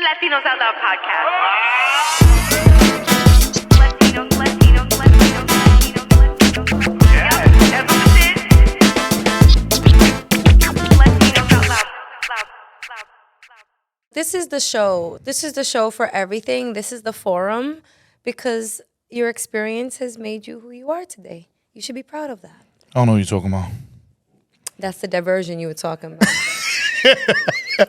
Latinos Out Loud podcast. This is the show. This is the show for everything. This is the forum because your experience has made you who you are today. You should be proud of that. I don't know what you're talking about. That's the diversion you were talking about.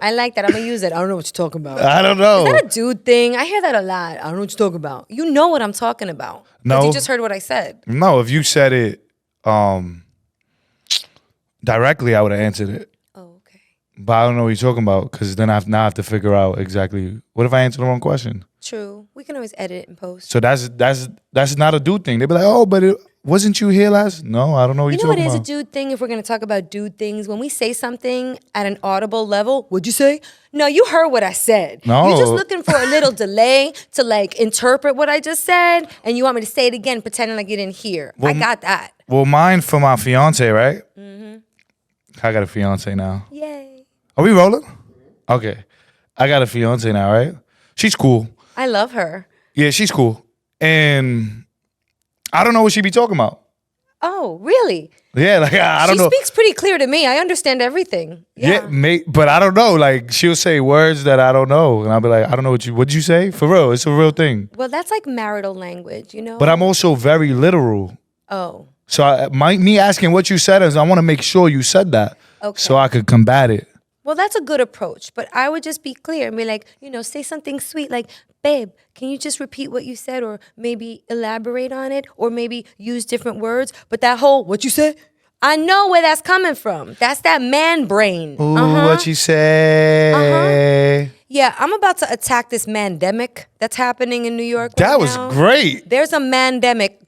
I like that. I'm going to use it. I don't know what you're talking about. I don't know. Is that a dude thing? I hear that a lot. I don't know what you're talking about. You know what I'm talking about. No. You just heard what I said. No, if you said it directly, I would have answered it. Oh, okay. But I don't know what you're talking about because then I have to figure out exactly. What if I answer the wrong question? True. We can always edit and post. So that's not a dude thing. They'd be like, oh, but wasn't you here last? No, I don't know what you're talking about. You know what is a dude thing if we're going to talk about dude things? When we say something at an audible level, what'd you say? No, you heard what I said. No. You're just looking for a little delay to like interpret what I just said, and you want me to say it again, pretending like you didn't hear. Well, I got that. Well, mine for my fiance, right? Mm-hmm. I got a fiance now. Yay. Are we rolling? Okay. I got a fiance now, right? She's cool. I love her. Yeah, she's cool. And I don't know what she be talking about. Oh, really? Yeah, like I don't know. She speaks pretty clear to me. I understand everything. Yeah. But I don't know. Like she'll say words that I don't know, and I'll be like, I don't know what'd you say? For real, it's a real thing. Well, that's like marital language, you know. But I'm also very literal. Oh. So me asking what you said is I want to make sure you said that, so I could combat it. Well, that's a good approach, but I would just be clear and be like, say something sweet like, babe, can you just repeat what you said or maybe elaborate on it or maybe use different words? But that whole, what you said? I know where that's coming from. That's that man brain. Ooh, what you say? Yeah, I'm about to attack this mandemic that's happening in New York right That was now. great. There's a mandemic.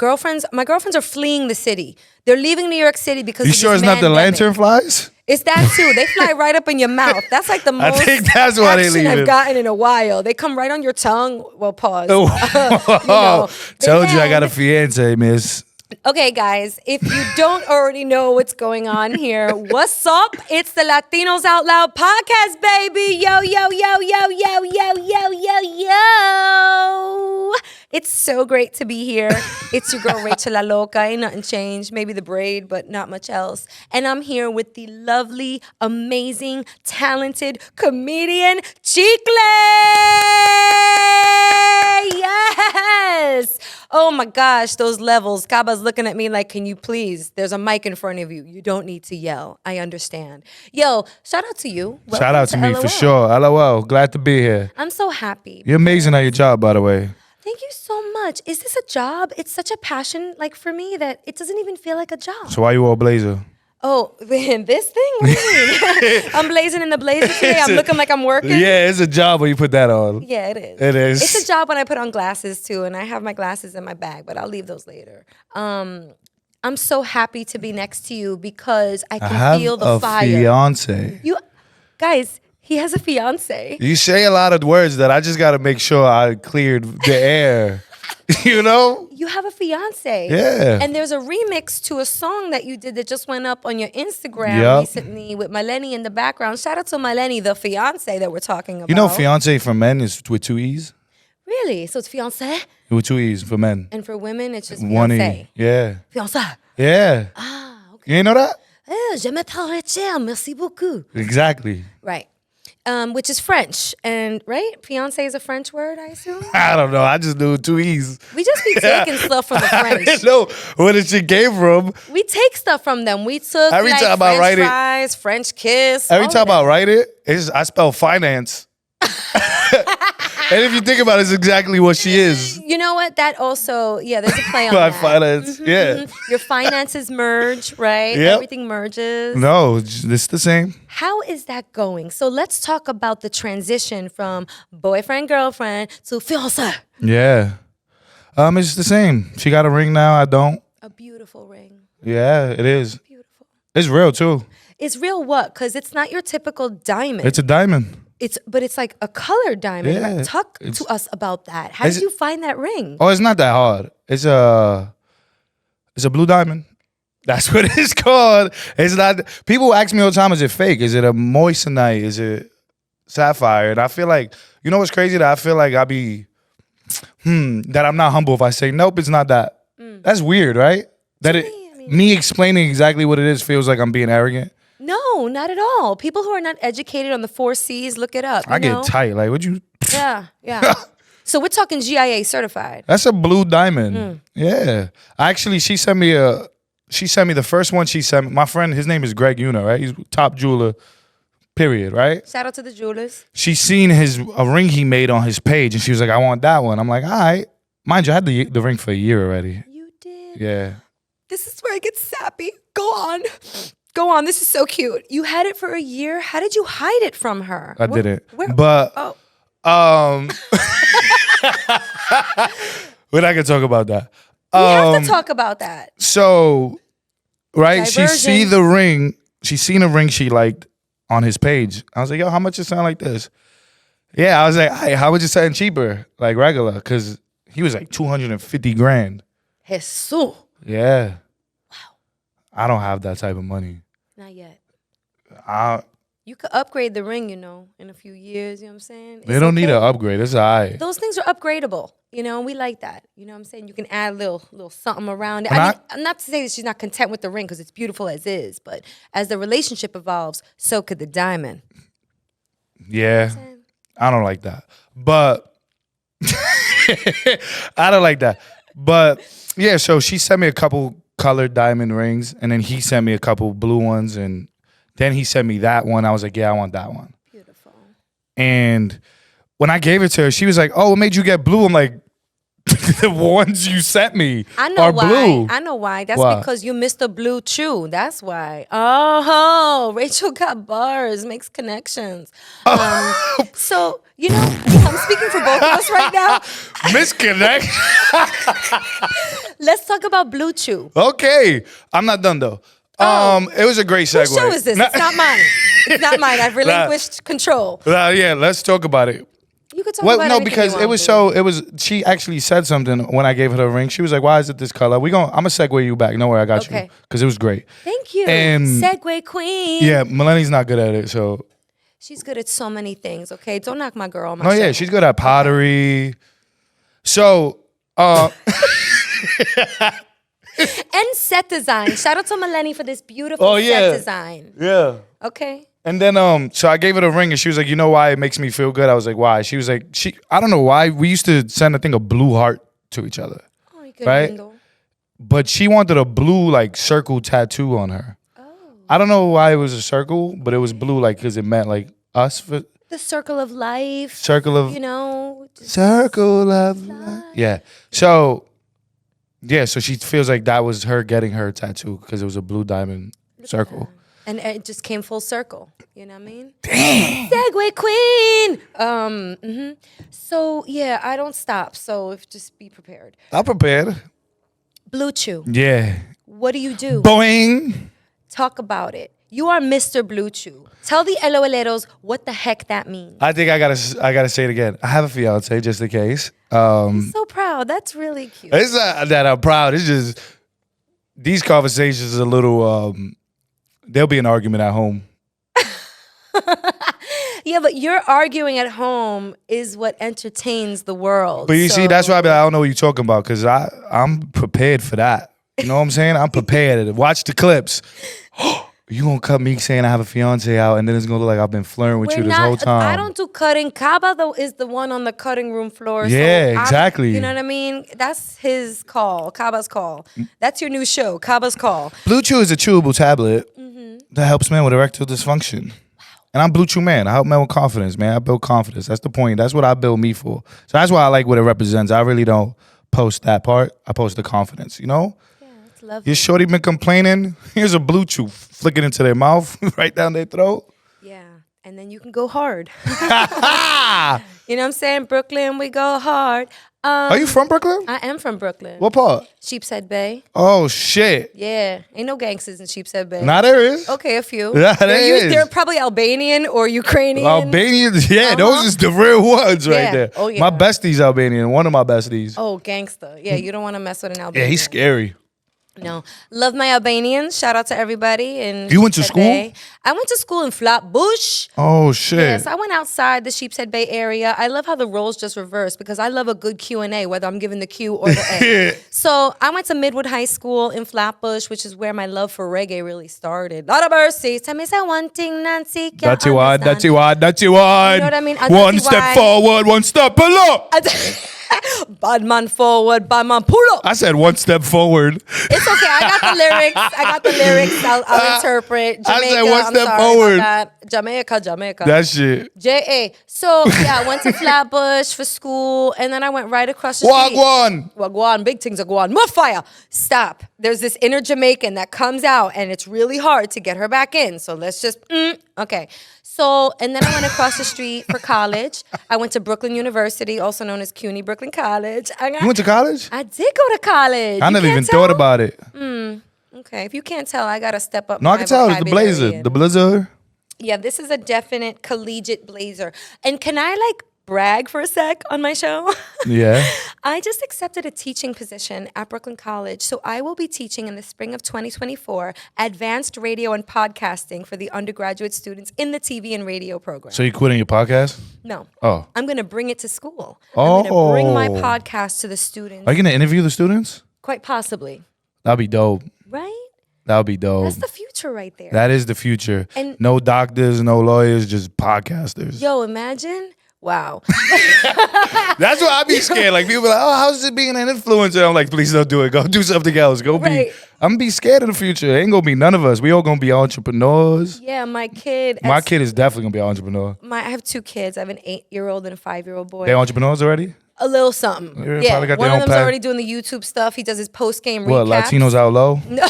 My girlfriends are fleeing the city. They're leaving New York City because You of sure this it's not the mandemic. lantern flies? It's that too. They fly right up in your mouth. That's like the most I think that's why they action leave I've it. gotten in a while. They come right on your tongue. Well, pause. Told you I got a fiance, miss. Okay, guys, if you don't already know what's going on here, what's up? It's the Latinos Out Loud podcast, baby. Yo, yo, yo, yo, yo, yo, yo, yo, yo. It's so great to be here. It's your girl, Rachel La Loca. Ain't nothing changed. Maybe the braid, but not much else. And I'm here with the lovely, amazing, talented comedian, Chicklet. Yes. Oh my gosh, those levels. Kaba's looking at me like, can you please? There's a mic in front of you. You don't need to yell. I understand. Yo, shout out to you. Welcome Shout out to me LOL. for sure. LOL. Glad to be here. I'm so happy. You're amazing at your job, by the way. Thank you so much. Is this a job? It's such a passion, like for me, that it doesn't even feel like a job. So why you all blazer? Oh, this thing? What do you mean? I'm blazing in the blazer today. I'm looking like I'm working. Yeah, it's a job when you put that on. Yeah, it is. It is. It's a job when I put on glasses too, and I have my glasses in my bag, but I'll leave those later. I'm so happy to be next to you because I can feel the fire. I have a fiance. You guys, he has a fiance. You say a lot of words that I just got to make sure I cleared the air. You know? You have a fiance. Yeah. And there's a remix to a song that you did that just went up on your Instagram recently with Maleni in the background. Shout out to Maleni, the fiance that we're talking about. You know fiance for men is with 2 E's? Really? So it's fiance? With 2 E's for men. And for women, it's just 1 fiance. E. Yeah. Fiancé. Yeah. Ah, okay. You ain't know that? Je m'appelle Rachel, merci beaucoup. Exactly. Right. Which is French. And, right? Fiancé is a French word, I assume? I don't know. I just knew 2 E's. We just be taking stuff from the I French. didn't know where the shit came from. We take stuff from them. We took Every like time I French write it- fries, French kiss. Every all time of I write it, I spell finance. And if you think about it, it's exactly what she is. You know what? That also, there's a play on My that. finance, yeah. Your finances merge, right? Yep. Everything merges. No, it's the same. How is that going? So let's talk about the transition from boyfriend, girlfriend to fiancé. Yeah. It's the same. She got a ring now. I don't. A beautiful ring. Yeah, it is. Beautiful. It's real too. It's real what? Because it's not your typical diamond. It's a diamond. But it's like a colored diamond. Yeah, Right? Talk to us about that. How did you find that ring? Oh, it's not that hard. It's a blue diamond. That's what it's called. It's not. People ask me all the time, is it fake? Is it a moissanite? Is it sapphire. And I feel like, you know what's crazy? That I feel like I be, that I'm not humble if I say, nope, it's not that. That's weird, right? That me explaining exactly what it is feels like I'm being arrogant. No, not at all. People who are not educated on the 4 C's, look it up. I get tight. Like, would you? Yeah. So we're talking GIA certified. That's a blue diamond. Yeah. Actually, she sent me the first one she sent me. My friend, his name is Greg Una, right? He's top jeweler, period, right? Shout out to the jewelers. She seen a ring he made on his page, and she was like, I want that one. I'm like, all right. Mind you, I had the ring for a year already. You did? Yeah. This is where I get sappy. Go on. This is so cute. You had it for a year. How did you hide it from her? I didn't. But we're not gonna talk about that. We have to talk about that. So, right, Diversion. she seen a ring she liked on his page. I was like, yo, how much it sound like this? Yeah, I was like, hey, how would you something cheaper, like regular? Because he was like 250 grand. Jesus. Yeah. Wow. I don't have that type of money. Not yet. I You could upgrade the ring, in a few years, you know what I'm saying? They don't need an upgrade. It's all right. Those things are upgradable, we like that. You know what I'm saying? You can add a little something around it. I'm not to say that she's not content with the ring because it's beautiful as is, but as the relationship evolves, so could the diamond. Yeah. I don't like that. But I don't like that. But yeah, so she sent me a couple colored diamond rings, and then he sent me a couple blue ones, and then he sent me that one. I was like, yeah, I want that one. Beautiful. And when I gave it to her, she was like, oh, what made you get blue? I'm like, the ones you sent me are blue. I know why. That's because you missed the blue chew. That's why. Oh, Rachel got bars, makes connections. So, I'm speaking for both of us right now. Misconnect. Let's talk about blue chew. Okay. I'm not done, though. It was a great segue. Whose show is this? It's not mine. It's not mine. I've relinquished control. Yeah, let's talk about it. You could talk about anything because you want, she actually said something when I gave her the ring. She was like, why is it this color? I'm gonna segue you back. No worry, I got you. Because it was great. Thank you. And segue queen. Yeah, Melanie's not good at it, so. She's good at so many things, okay? Don't knock my girl. Yeah, she's good at pottery. Okay. So, and set design. Shout out to Melanie for this beautiful set design. Yeah. Okay. And then, so I gave her the ring, and she was like, you know why it makes me feel good? I was like, why? She was like, I don't know why. We used to send a thing of blue heart to each other. Oh, you right? Handle. But she wanted a blue, like, circle tattoo on her. Oh. I don't know why it was a circle, but it was blue, like, because it meant, like, us. The circle of life. Circle of. Circle of life. Yeah. So she feels like that was her getting her tattoo because it was a blue diamond circle. And it just came full circle. You know what I mean? Damn. Segue queen. So, yeah, I don't stop. So just be prepared. I'm prepared. Blue Chew. Yeah. What do you do? Boing. Talk about it. You are Mr. Blue Chew. Tell the LOLeros what the heck that means. I think I gotta say it again. I have a fiance, just in case. I'm so proud. That's really cute. It's not that I'm proud. It's just these conversations are a little. There'll be an argument at home. Yeah, but your arguing at home is what entertains the world. But you see, that's why I don't know what you're talking about, because I'm prepared for that. You know what I'm saying? I'm prepared. Watch the clips. You gonna cut me saying I have a fiance out, and then it's gonna look like I've been flirting with you this whole time. I don't do cutting. Kaba though is the one on the cutting room floor. Yeah, so exactly. You know what I mean? That's his call. Kaba's call. That's your new show. Kaba's call. Blue Chew is a chewable tablet that helps men with erectile dysfunction. Wow. And I'm Blue Chew man. I help men with confidence, man. I build confidence. That's the point. That's what I build me for. So that's why I like what it represents. I really don't post that part. I post the confidence. You know. Lovely. Your shorty been complaining. Here's a Blue Chew. Flick it into their mouth, right down their throat. Yeah, and then you can go hard. You know what I'm saying? Brooklyn, we go hard. Are you from Brooklyn? I am from Brooklyn. What part? Sheepshead Bay. Oh, shit. Yeah, ain't no gangsters in Sheepshead Bay. Nah, there is. Okay, a few. Yeah, there is. They're probably Albanian or Ukrainian. Albanians, yeah, those is the real ones right there. Oh, yeah. My bestie's Albanian, one of my besties. Oh, gangster. Yeah, you don't want to mess with an Albanian. Yeah, he's scary. No. Love my Albanians. Shout out to everybody. And You went to school? I went to school in Flatbush. Oh, shit. Yes, I went outside the Sheepshead Bay area. I love how the roles just reverse because I love a good Q&A, whether I'm giving the Q or the A. So I went to Midwood High School in Flatbush, which is where my love for reggae really started. Lot of mercy. Tell me say one thing, Nancy. That's you one. You know what I mean? One step forward, one step below. Bad man forward, bad man pull up. I said one step forward. It's okay. I got the lyrics. I'll interpret. Jamaica, I said one step I'm sorry forward. about that. Jamaica. That shit. J.A. So, yeah, I went to Flatbush for school, and then I went right across the street. Wagwan. Wagwan. Big things are going. More fire. Stop. There's this inner Jamaican that comes out, and it's really hard to get her back in. So let's just, okay. So, and then I went across the street for college. I went to Brooklyn University, also known as CUNY Brooklyn College. You went to college? I did go to college. I never even thought about it. Okay, if you can't tell, I gotta step up. No, I can tell. It's the blazer. The blazer. Yeah, this is a definite collegiate blazer. And can I brag for a sec on my show? Yeah. I just accepted a teaching position at Brooklyn College. So I will be teaching in the spring of 2024 advanced radio and podcasting for the undergraduate students in the TV and radio program. So you quitting your podcast? No. Oh. I'm going to bring it to school. Oh. I'm going to bring my podcast to the students. Are you going to interview the students? Quite possibly. That'd be dope. Right? That would be dope. That's the future right there. That is the future. And no doctors, no lawyers, just podcasters. Yo, imagine. Wow. That's why I be scared. Like people are like, oh, how's it being an influencer? I'm like, please don't do it. Go do something else. Go Right. be. I'm gonna be scared of the future. It ain't gonna be none of us. We all gonna be entrepreneurs. Yeah, my kid. My kid is definitely gonna be an entrepreneur. I have 2 kids. I have an 8-year-old and a 5-year-old boy. They're entrepreneurs already? A little something. Yeah, probably got one their of own them's path. already doing the YouTube stuff. He does his post-game What, recaps. Latinos out low? No,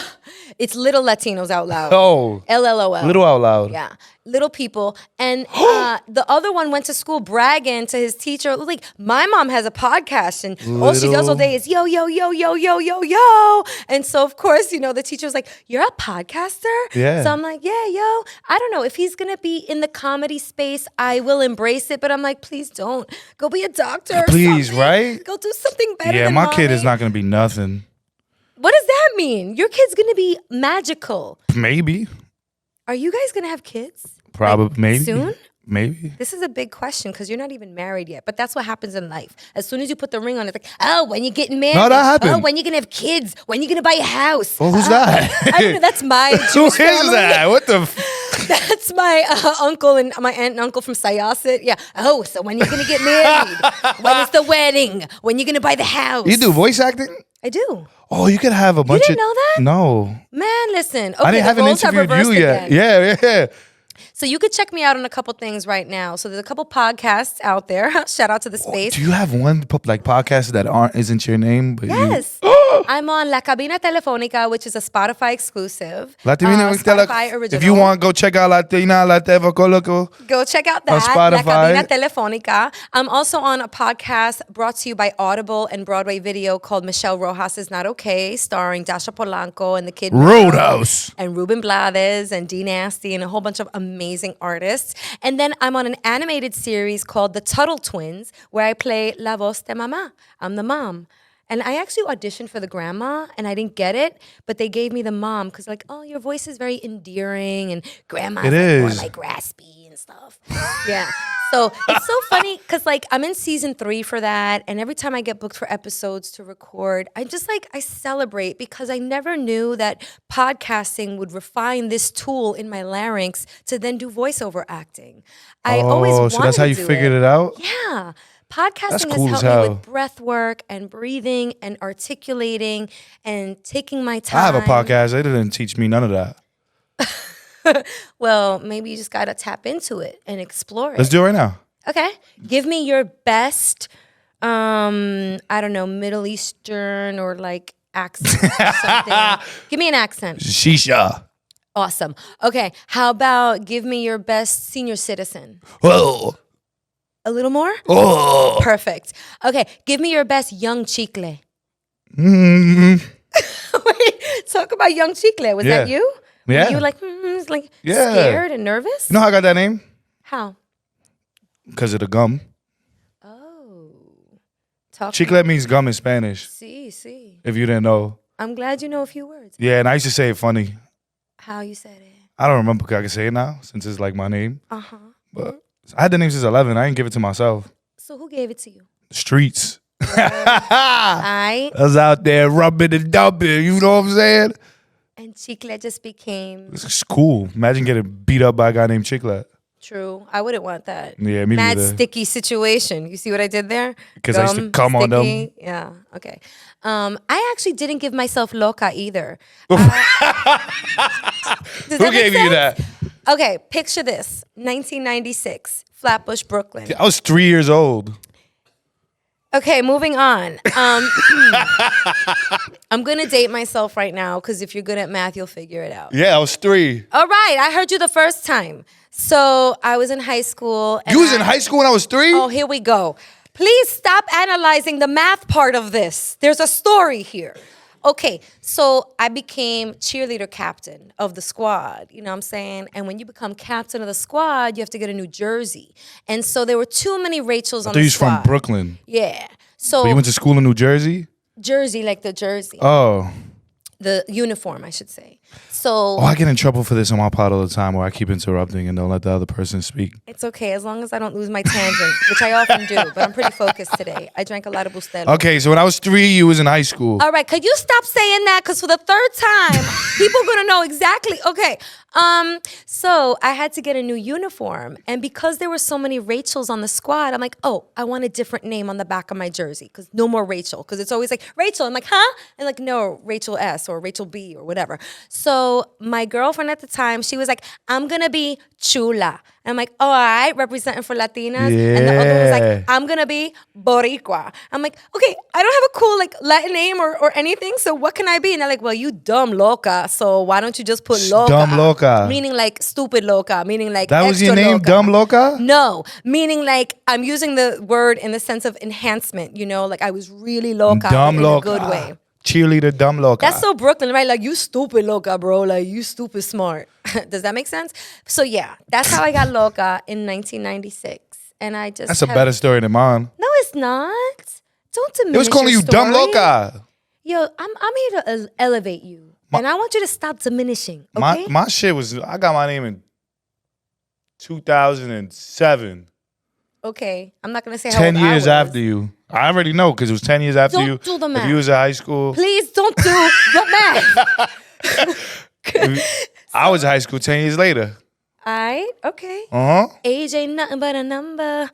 it's Little Latinos Out Loud. Oh. LLOL. Little out loud. Yeah. Little people. And the other one went to school bragging to his teacher. Like, my mom has a podcast and all she does all day is yo, yo, yo, yo, yo, yo, yo. And so, of course, the teacher was like, you're a podcaster? Yeah. So I'm like, yeah, yo. I don't know. If he's going to be in the comedy space, I will embrace it. But I'm like, please don't. Go be a doctor or Please, something. right? Go do something better Yeah, than my kid is mommy. not gonna be nothing. What does that mean? Your kid's going to be magical. Maybe. Are you guys going to have kids? Probably. Maybe. Soon? Maybe. This is a big question because you're not even married yet. But that's what happens in life. As soon as you put the ring on, it's like, oh, when you getting married? No, that happened. Oh, when you gonna have kids? When you gonna buy a house? Well, who's that? I don't know. That's my Who Jewish is family. that? What the? That's my uncle and my aunt and uncle from Syosset. Yeah. Oh, so when you gonna get married? When is the wedding? When you gonna buy the house? You do voice acting? I do. Oh, you could have a bunch didn't of. know that? No. Man, listen. Okay, I the haven't roles have interviewed reversed you yet. again. Yeah. So you could check me out on a couple things right now. So there's a couple podcasts out there. Shout out to the space. Do you have one podcast that isn't your name? But Yes. I'm on La Cabina Telefónica, which is a Spotify exclusive. Spotify original. If you want, go check out Latina, Go check out that. on Spotify. La Cabina Telefónica. I'm also on a podcast brought to you by Audible and Broadway Video called Michelle Rojas Is Not Okay, starring Dasha Polanco and the kid Roadhouse. and Ruben Blades and D Nasty and a whole bunch of amazing artists. And then I'm on an animated series called The Tuttle Twins, where I play La Voz de Mamá. I'm the mom. And I actually auditioned for the grandma, and I didn't get it, but they gave me the mom because, oh, your voice is very endearing, and grandma's more raspy and stuff. Yeah. So it's so funny because, I'm in season 3 for that, and every time I get booked for episodes to record, I just, I celebrate because I never knew that podcasting would refine this tool in my larynx to then do voiceover acting. I always wanted so that's how you figured it out? Yeah. Podcasting cool has as helped me hell. with breath work and breathing and articulating and taking my time. I have a podcast. They didn't teach me none of that. Well, maybe you just got to tap into it and explore it. Let's do it right now. Okay. Give me your best, I don't know, Middle Eastern or accent or something. Give me an accent. Shisha. Awesome. Okay. How about give me your best senior citizen? Whoa. A little more? Oh. Perfect. Okay. Give me your best young Chicklet. Mm-hmm. Wait, talk about young Chicklet. Was that you? Yeah. You were scared and nervous? You know how I got that name? How? Because of the gum. Oh. Talk Chicklet means gum in Spanish. See. If you didn't know. I'm glad you know a few words. Yeah, and I used to say it funny. How you said it? I don't remember. I can say it now since it's like my name. Uh-huh. But I had the name since 11. I didn't give it to myself. So who gave it to you? The streets. I I was out there rubbing and dumping. You know what I'm saying? and Chicklet just became It's cool. Imagine getting beat up by a guy named Chicklet. true. I wouldn't want that. Yeah, me Mad neither. sticky situation. You see what I did there? Because I used to Gum, come on them. sticky. Yeah. Okay. I actually didn't give myself loca either. Who Does that make gave you sense? that? Okay, picture this. 1996, Flatbush, Brooklyn. I was 3 years old. Okay, moving on. I'm going to date myself right now because if you're good at math, you'll figure it out. Yeah, I was 3. All right, I heard you the first time. So I was in high school. And You was in high school when I was 3? Oh, here we go. Please stop analyzing the math part of this. There's a story here. Okay, so I became cheerleader captain of the squad, you know what I'm saying? And when you become captain of the squad, you have to get a new jersey. And so there were too many Rachels on the I thought you was squad. from Brooklyn. Yeah. So But you went to school in New Jersey? jersey, like the jersey. Oh. The uniform, I should say. So Oh, I get in trouble for this on my pod all the time where I keep interrupting and don't let the other person speak. it's okay as long as I don't lose my tangent, which I often do, but I'm pretty focused today. I drank a lot of Bustelo. Okay, so when I was 3, you was in high school. All right, could you stop saying that? Because for the third time, people are gonna know exactly. Okay, so I had to get a new uniform, and because there were so many Rachels on the squad, I'm like, oh, I want a different name on the back of my jersey, because no more Rachel, because it's always like Rachel. I'm like, huh? And like, no, Rachel S or Rachel B or whatever. So my girlfriend at the time, she was like, I'm gonna be Chula. And I'm like, all right, representing for Latinas. And the other one was Yeah. like, I'm gonna be Boricua. I'm like, okay, I don't have a cool like Latin name or anything, so what can I be? And they're like, well, you dumb loca, so why don't you just put loca? Dumb loca. Meaning like stupid loca, meaning like That was extra your name, loca. Dumb Loca? No, meaning like I'm using the word in the sense of enhancement, you know, like I was really loca Dumb in Loca. a good way. Cheerleader Dumb Loca. That's so Brooklyn, right? Like, you stupid loca, bro. Like, you stupid smart. Does that make sense? So, yeah, that's how I got loca in 1996. And I just That's a better story than mine. No, it's not. Don't diminish It was calling your you Dumb story. Loca. Yo, I'm here to elevate you. And I want you to stop diminishing, okay? My shit was, I got my name in 2007. Okay, I'm not going to say how 10 old I years was. after you. I already know because it was 10 years after Don't you. do the If math. you was in high school. Please don't do the math. I was in high school 10 years later. All right, okay. Uh-huh. Age ain't nothing but a number.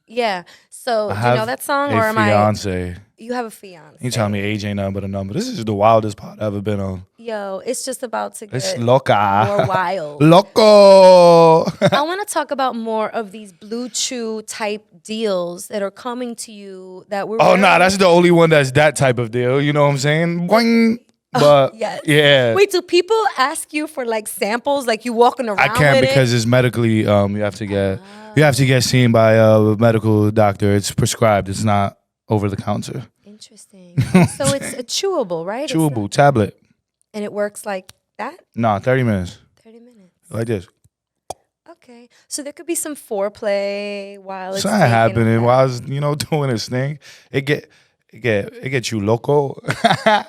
Yeah. So, do you have know that song, a or am fiance. You have a fiance. You tell me age ain't nothing but a number. This is the wildest pod I've ever been on. Yo, it's just about to It's get loca. more wild. Loco. I want to talk about more of these Blue Chew type deals that are coming to you that we're Oh, wearing. nah, that's the only one that's that type of deal. You know what I'm saying? Boing. But, yes. yeah. Wait, do people ask you for like samples, like you walking around I can't with because it's medically, you have to get seen by a medical doctor. It's prescribed. It's not over the counter. Interesting. So it's a chewable, right? It's Chewable tablet. and it works like that? Nah, 30 minutes. 30 minutes. Like this. Okay. So there could be some foreplay while it's Something taking happening effect. while I was, doing this thing. It get you loco.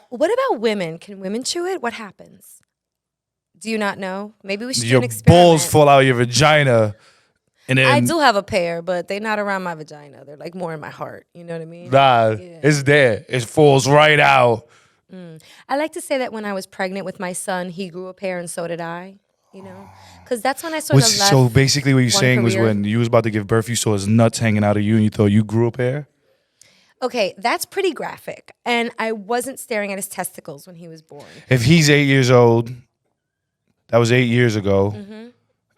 What about women? Can women chew it? What happens? Do you not know? Maybe we should do Your an experiment. balls fall out of your vagina. And then, I do have a pair, but they're not around my vagina. They're like more in my heart. You know what I mean? Nah, it's there. It falls right out. I like to say that when I was pregnant with my son, he grew a pair and so did I. You know? Because that's when I sort of left. So basically what you're one saying was career. when you was about to give birth, you saw his nuts hanging out of you and you thought you grew a pair? Okay, that's pretty graphic. And I wasn't staring at his testicles when he was born. If he's 8 years old, that was 8 years ago,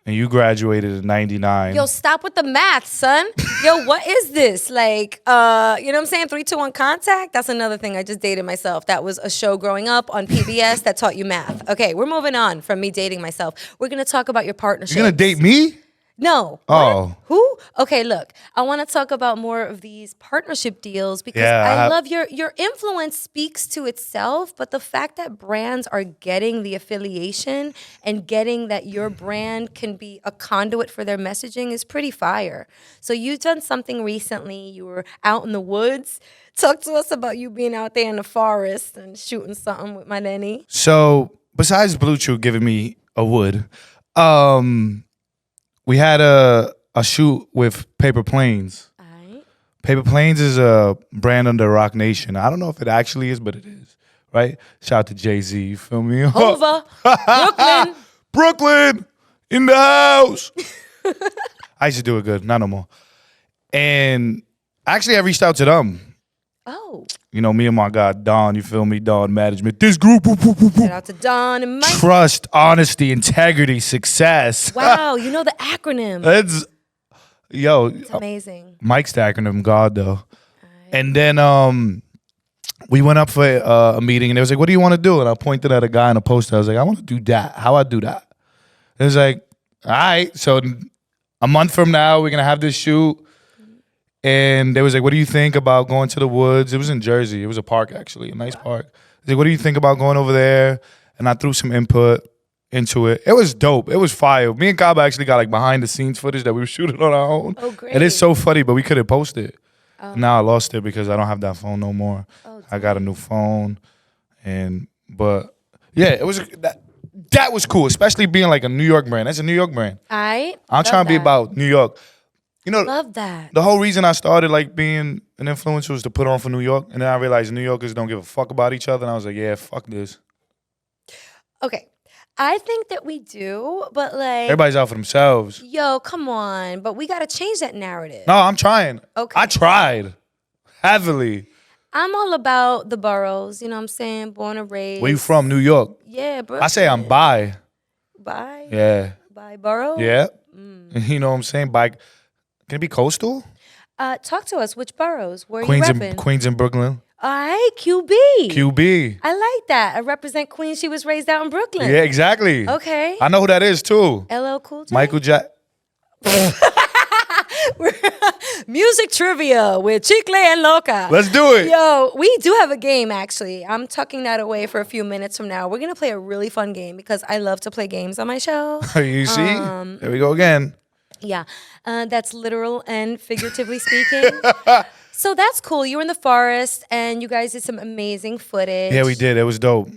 and you graduated in 99. Yo, stop with the math, son. Yo, what is this? Like, you know what I'm saying? 3, 2, 1 contact? That's another thing. I just dated myself. That was a show growing up on PBS that taught you math. Okay, we're moving on from me dating myself. We're going to talk about your partnership. You're going to date me? No. Oh. What? Who? Okay, look. I want to talk about more of these partnership deals because Yeah, I love your influence speaks to itself, but the fact that brands are getting the affiliation and getting that your brand can be a conduit for their messaging is pretty fire. So you've done something recently. You were out in the woods. Talk to us about you being out there in the forest and shooting something with my nanny. So besides Blue Chew giving me a wood, we had a shoot with Paper Planes. All right. Paper Planes is a brand under Rock Nation. I don't know if it actually is, but it is, right? Shout out to Jay-Z, you feel me? Over. Brooklyn. Brooklyn in the house. I used to do it good, not no more. And actually, I reached out to them. Oh. You know, me and my guy, Don, you feel me? Don Management. This group, Shout out to Don and Mike. trust, honesty, integrity, success. Wow, you know the acronym. It's, yo, It's amazing. Mike's the acronym God, though. And then we went up for a meeting, and they was like, what do you want to do? And I pointed at a guy in a poster. I was like, I want to do that. How I do that? It was like, all right. So a month from now, we're going to have this shoot. And they was like, what do you think about going to the woods? It was in Jersey. It was a park, actually, a nice park. They like, what do you think about going over there? And I threw some input into it. It was dope. It was fire. Me and Kaba actually got like behind the scenes footage that we were shooting on our own. Oh, great. And it's so funny, but we couldn't post it. Now I lost it because I don't have that phone no more. I got a new phone. But yeah, it was that was cool, especially being like a New York brand. That's a New York brand. I'm trying to be about New York. You know, love that. The whole reason I started like being an influencer was to put on for New York, and then I realized New Yorkers don't give a fuck about each other, and I was like, yeah, fuck this. Okay. I think that we do, but like Everybody's out for themselves. yo, come on. But we gotta change that narrative. No, I'm trying. Okay. I tried heavily. I'm all about the boroughs, you know what I'm saying? Born and raised. Where you from? New York. Yeah, bro. I say I'm bi. Bye. Yeah. Bye, borough. Yeah. You know what I'm saying? Bi. Can it be coastal? Talk to us. Which boroughs? Where Queens you repping? and Queens and Brooklyn. All right, QB. QB. I like that. I represent Queens. She was raised out in Brooklyn. Yeah, exactly. Okay. I know who that is too. LL Cool J. Michael Jack. Music trivia with Chicklet and Loca. Let's do it. Yo, we do have a game actually. I'm tucking that away for a few minutes from now. We're gonna play a really fun game because I love to play games on my show. You see? There we go again. Yeah, that's literal and figuratively speaking. So that's cool. You were in the forest and you guys did some amazing footage. Yeah, we did. It was dope.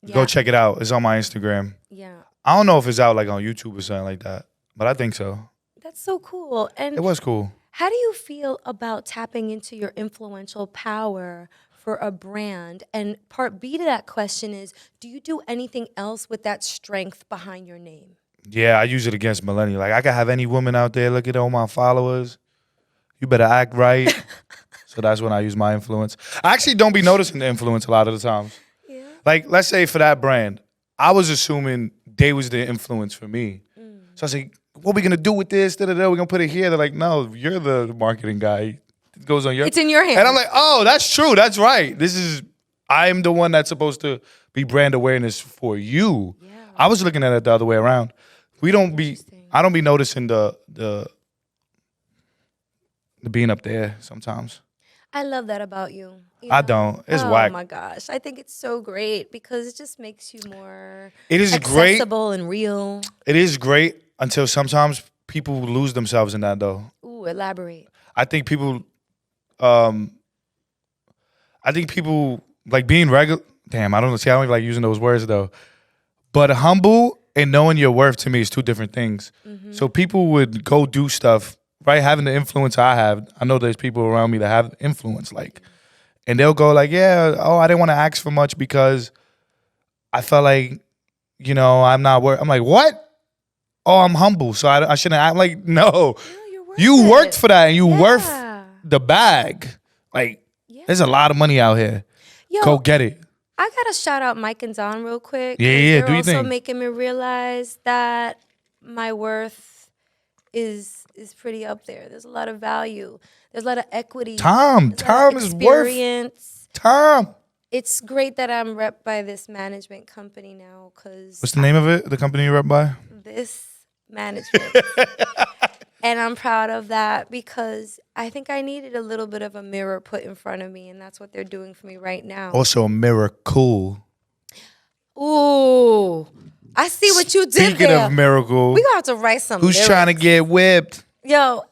Yeah. Go check it out. It's on my Instagram. Yeah, I don't know if it's out like on YouTube or something like that, but I think so. that's so cool. And It was cool. how do you feel about tapping into your influential power for a brand? And part B to that question is, do you do anything else with that strength behind your name? Yeah, I use it against millennials. Like I could have any woman out there look at all my followers. You better act right. So that's when I use my influence. I actually don't be noticing the influence a lot of the times. Yeah. Like, let's say for that brand, I was assuming they was the influence for me. So I was like, what are we gonna do with this? Da, da, da. We're gonna put it here. They're like, no, you're the marketing guy. It goes on your. It's in your hands. And I'm like, oh, that's true. That's right. I'm the one that's supposed to be brand awareness for you. Yeah. I was looking at it the other way around. I don't be noticing the being up there sometimes. I love that about you. I don't. It's whack. Oh my gosh. I think it's so great because it just makes you more It is great. accessible and real. It is great until sometimes people lose themselves in that though. Ooh, elaborate. I think people like being regular. Damn, I don't even like using those words though. But humble and knowing your worth to me is two different things. So people would go do stuff, right? Having the influence I have. I know there's people around me that have influence, like, and they'll go like, yeah, oh, I didn't want to ask for much because I felt like, you know, I'm not worth. I'm like, what? Oh, I'm humble, so I shouldn't. I'm like, no, you're worth you it. worked for that, and you worth Yeah. the bag. Like, there's a lot of money out here. Yo, Go get it. I gotta shout out Mike and Don real quick. Yeah, 'cause yeah, They're do your also thing. making me realize that my worth is pretty up there. There's a lot of value. There's a lot of equity. Tom There's a lot of is worth. experience. Tom. It's great that I'm rep by this management company now because What's the name of it? The company you rep by? this management. And I'm proud of that because I think I needed a little bit of a mirror put in front of me, and that's what they're doing for me right now. Also a miracle. Ooh, I see what you did Speaking there. of miracle, We gonna have to write some who's lyrics. trying to get whipped? Yo,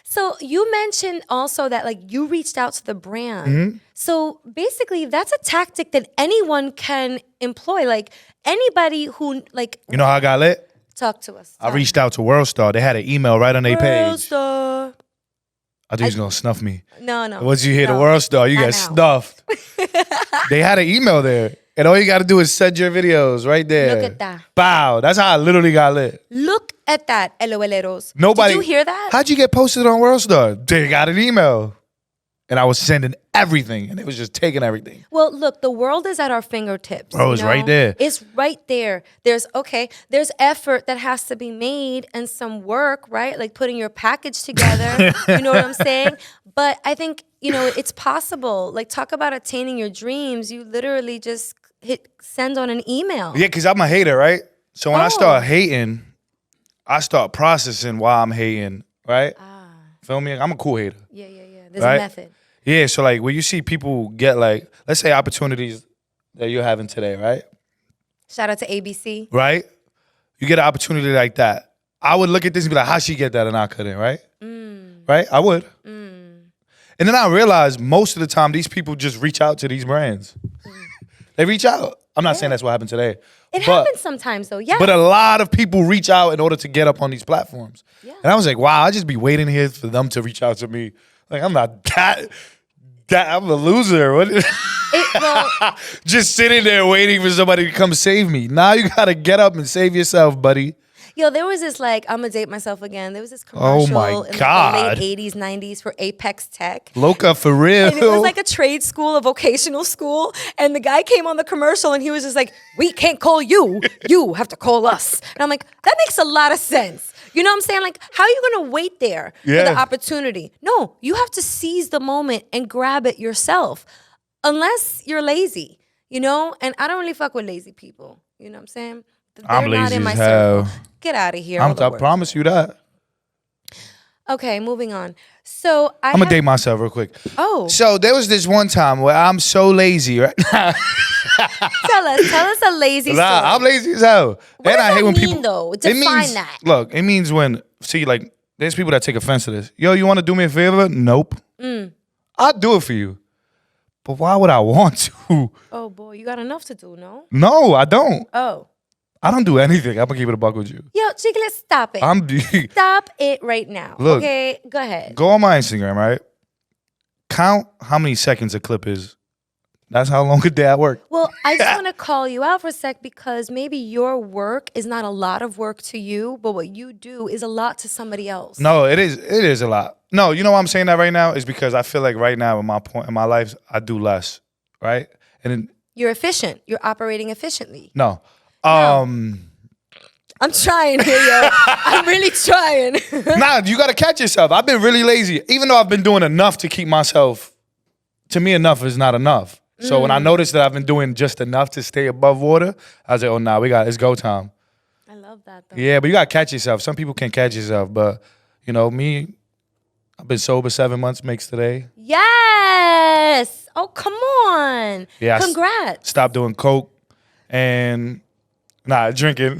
so you mentioned also that like you reached out to the brand. Mm-hmm. So basically that's a tactic that anyone can employ. Like anybody who like You know how I got lit? talk to us. I reached out to WorldStar. They had an email right on their page. WorldStar. I thought you was going to snuff me. No. Once you hear the No. WorldStar, you Not get now. snuffed. They had an email there. And all you got to do is send your videos right there. Look at that. Bow. That's how I literally got lit. Look at that, LOLeros. Nobody. Did you hear that? How'd you get posted on WorldStar? They got an email. And I was sending everything. And it was just taking everything. Well, look, the world is at our fingertips. Bro, it's right there. It's right there. There's effort that has to be made and some work, right? Like putting your package together. You know what I'm saying? But I think, it's possible. Like talk about attaining your dreams. You literally just hit send on an email. Yeah, because I'm a hater, right? So when I Oh. start hating, I start processing why I'm hating, right? Feel me? I'm a cool hater. Yeah. There's Right? a method. Yeah, so like when you see people get like, let's say opportunities that you're having today, right? Shout out to ABC. Right? You get an opportunity like that. I would look at this and be like, how'd she get that and I couldn't, right? Right? I would. And then I realized most of the time these people just reach out to these brands. They reach out. I'm not saying that's what happened today. It happens sometimes though, yeah. But a lot of people reach out in order to get up on these platforms. Yeah. And I was like, wow, I just be waiting here for them to reach out to me. Like, I'm not that I'm a loser. What? Just sitting there waiting for somebody to come save me. Now you got to get up and save yourself, buddy. Yo, there was this I'm gonna date myself again. There was this Oh, commercial my in like, God. the late 80s, 90s for Apex Tech. Loca for real. And it was like a trade school, a vocational school. And the guy came on the commercial and he was just like, we can't call you. You have to call us. And I'm like, that makes a lot of sense. You know what I'm saying? Like, how are you going to wait there for Yeah. the opportunity? No, you have to seize the moment and grab it yourself. Unless you're lazy, And I don't really fuck with lazy people. You know what I'm saying? They're I'm not lazy in my as hell. circle. Get out of here. I all the words. promise you that. Okay, moving on. So I'm going to date myself real quick. Oh. So there was this one time where I'm so lazy, right? Tell us a lazy story. Nah, I'm lazy as hell. What And does I hate that when mean, people though? It Define means, that. Look, it means when there's people that take offense to this. Yo, you want to do me a favor? Nope. I'll do it for you. But why would I want to? Oh boy, you got enough to do, no? No, I don't. Oh. I don't do anything. I'm gonna keep it a buck with you. Yo, Chicklet, stop it. Stop it right now. Look. Okay, go ahead. Go on my Instagram, right? Count how many seconds a clip is. That's how long a day I work. Well, I just want to call you out for a sec because maybe your work is not a lot of work to you, but what you do is a lot to somebody else. No, it is. It is a lot. No, you know why I'm saying that right now is because I feel like right now, at my point in my life, I do less, right? And then, You're efficient. You're operating efficiently. no. I'm trying here, yo. I'm really trying. Nah, you gotta catch yourself. I've been really lazy, even though I've been doing enough to keep myself. To me, enough is not enough. So when I noticed that I've been doing just enough to stay above water, I was like, oh nah, it's go time. I love that though. Yeah, but you gotta catch yourself. Some people can't catch yourself, but me, I've been sober 7 months, makes today. Yes. Oh, come on. Yeah, Congrats. Stopped doing coke and drinking.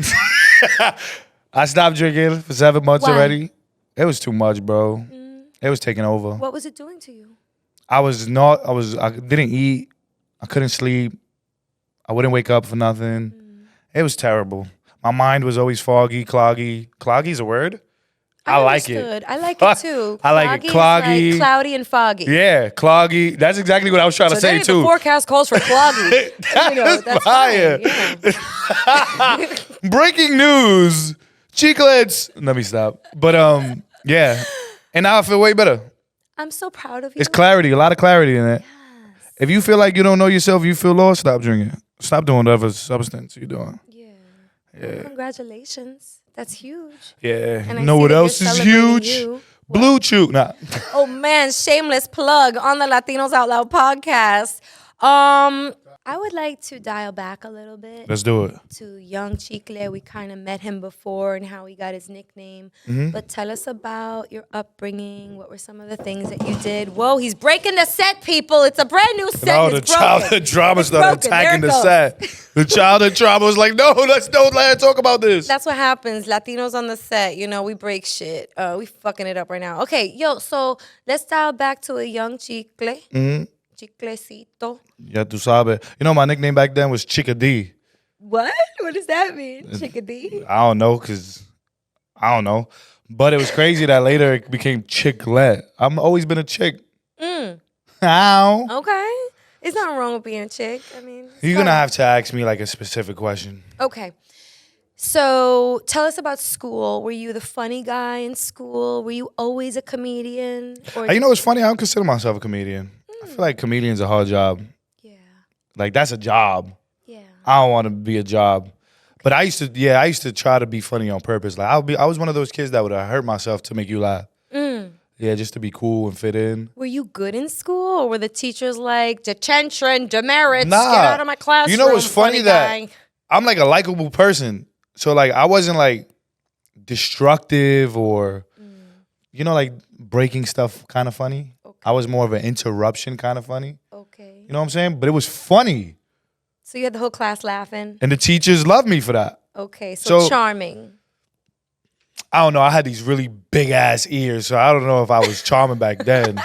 I stopped drinking for 7 months Why? already. It was too much, bro. It was taking over. What was it doing to you? I didn't eat. I couldn't sleep. I wouldn't wake up for nothing. It was terrible. My mind was always foggy, cloggy. Cloggy's a word? I like it. Understood. I like it too. I like it. Cloggy is Cloggy. like cloudy and foggy. Yeah, cloggy. That's exactly what I was trying to say Today, too. the forecast calls for cloggy. That's fire. fine. Yeah. Breaking news. Chicklets. Let me stop. But yeah. And now I feel way better. I'm so proud of you. It's clarity, a lot of clarity in it. Yes. If you feel like you don't know yourself, you feel lost, stop drinking. Stop doing whatever substance you're doing. Yeah. Congratulations. That's huge. Yeah. And You know I see what that else you're is celebrating huge? you. Blue Chew. Nah. Oh man, shameless plug on the Latinos Out Loud podcast. I would like to dial back a little bit. Let's do it. To young Chicklet. We kind of met him before and how he got his nickname. But tell us about your upbringing. What were some of the things that you did? Whoa, he's breaking the set, people. It's a brand new set. No, the childhood drama started attacking the set. The childhood drama was like, no, don't let her talk about this. That's what happens. Latinos on the set, you know, we break shit. We fucking it up right now. Okay, yo, so let's dial back to a young Chicklet. Chicklecito. Ya tú sabes. You know, my nickname back then was Chicka D. What? What does that mean? Chickadee? I don't know, because I don't know. But it was crazy that later it became Chicklet. I've always been a chick. Ow. Okay. It's nothing wrong with being a chick. I mean, You're going to have to ask me like a specific question. Okay. So tell us about school. Were you the funny guy in school? Were you always a comedian? Or You know what's funny? I don't consider myself a comedian. I feel like comedian's a hard job. Yeah. Like, that's a job. Yeah. I don't want to be a job. But I used to try to be funny on purpose. Like, I was one of those kids that would hurt myself to make you laugh. Yeah, just to be cool and fit in. Were you good in school, or were the teachers like, detention, demerits, Nah. get out of my classroom? You know what's funny that I'm like a likable person. So like I wasn't like destructive or, you know, like breaking stuff kind of funny. Okay. I was more of an interruption kind of funny. Okay. You know what I'm saying? But it was funny. So you had the whole class laughing? And the teachers loved me for that. Okay, so charming. I don't know. I had these really big ass ears, so I don't know if I was charming back then,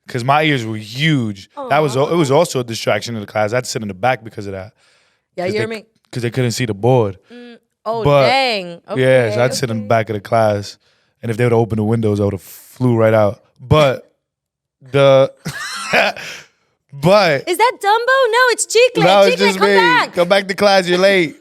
because my ears were huge. It was also a distraction in the class. I had to sit in the back because of that. Yeah, you hear me? Because they couldn't see the board. Dang. Okay, yeah, so I'd sit in the back of the class, and if they would have opened the windows, I would have flew right out. But but is that Dumbo? No, it's Chicklet. no, it's Chicklet, just come me. back. Come back to class. You're late.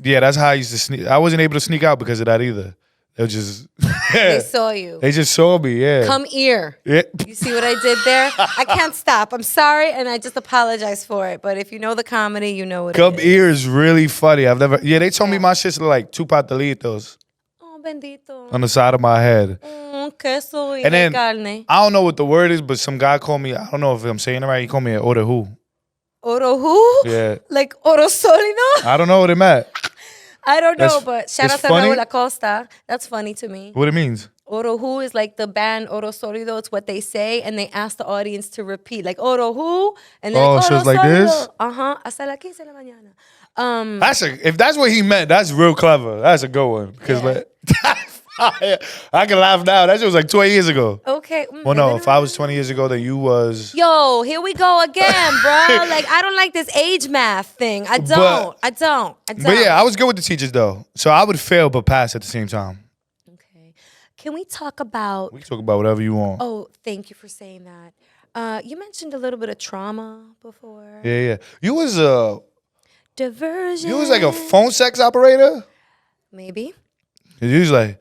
Yeah, that's how I used to sneak. I wasn't able to sneak out because of that either. They just They saw you. They just saw me. Yeah. Come here. Yeah. You see what I did there? I can't stop. I'm sorry, and I just apologize for it. But if you know the comedy, you know what Come it is. here is really funny. They told me my shits look like two patelitos Oh, bendito. on the side of my head. Queso y And then, carne. I don't know what the word is, but some guy called me, I don't know if I'm saying it right, he called me an oreju. Oro who? Yeah. Like oro solido? I don't know what it meant. I don't know, That's- but shout out it's to funny? Raul Acosta. That's funny to me. What it means. Oro who is like the band Oro Solido. It's what they say, and they ask the audience to repeat, like Oro who, and then Oh, so it's like this? Hasta las 15 de la mañana. If that's what he meant, that's real clever. That's a good one. Because I can laugh now. That shit was like 20 years ago. Okay. Well, no, if I was 20 years ago, then you was. Yo, here we go again, bro. Like, I don't like this age math thing. I don't. But yeah, I was good with the teachers though. So I would fail but pass at the same time. Okay. Can we talk about... We can talk about whatever you want. Oh, thank you for saying that. You mentioned a little bit of trauma before. Yeah. You was Diversion. You was like a phone sex operator? Maybe. You was like,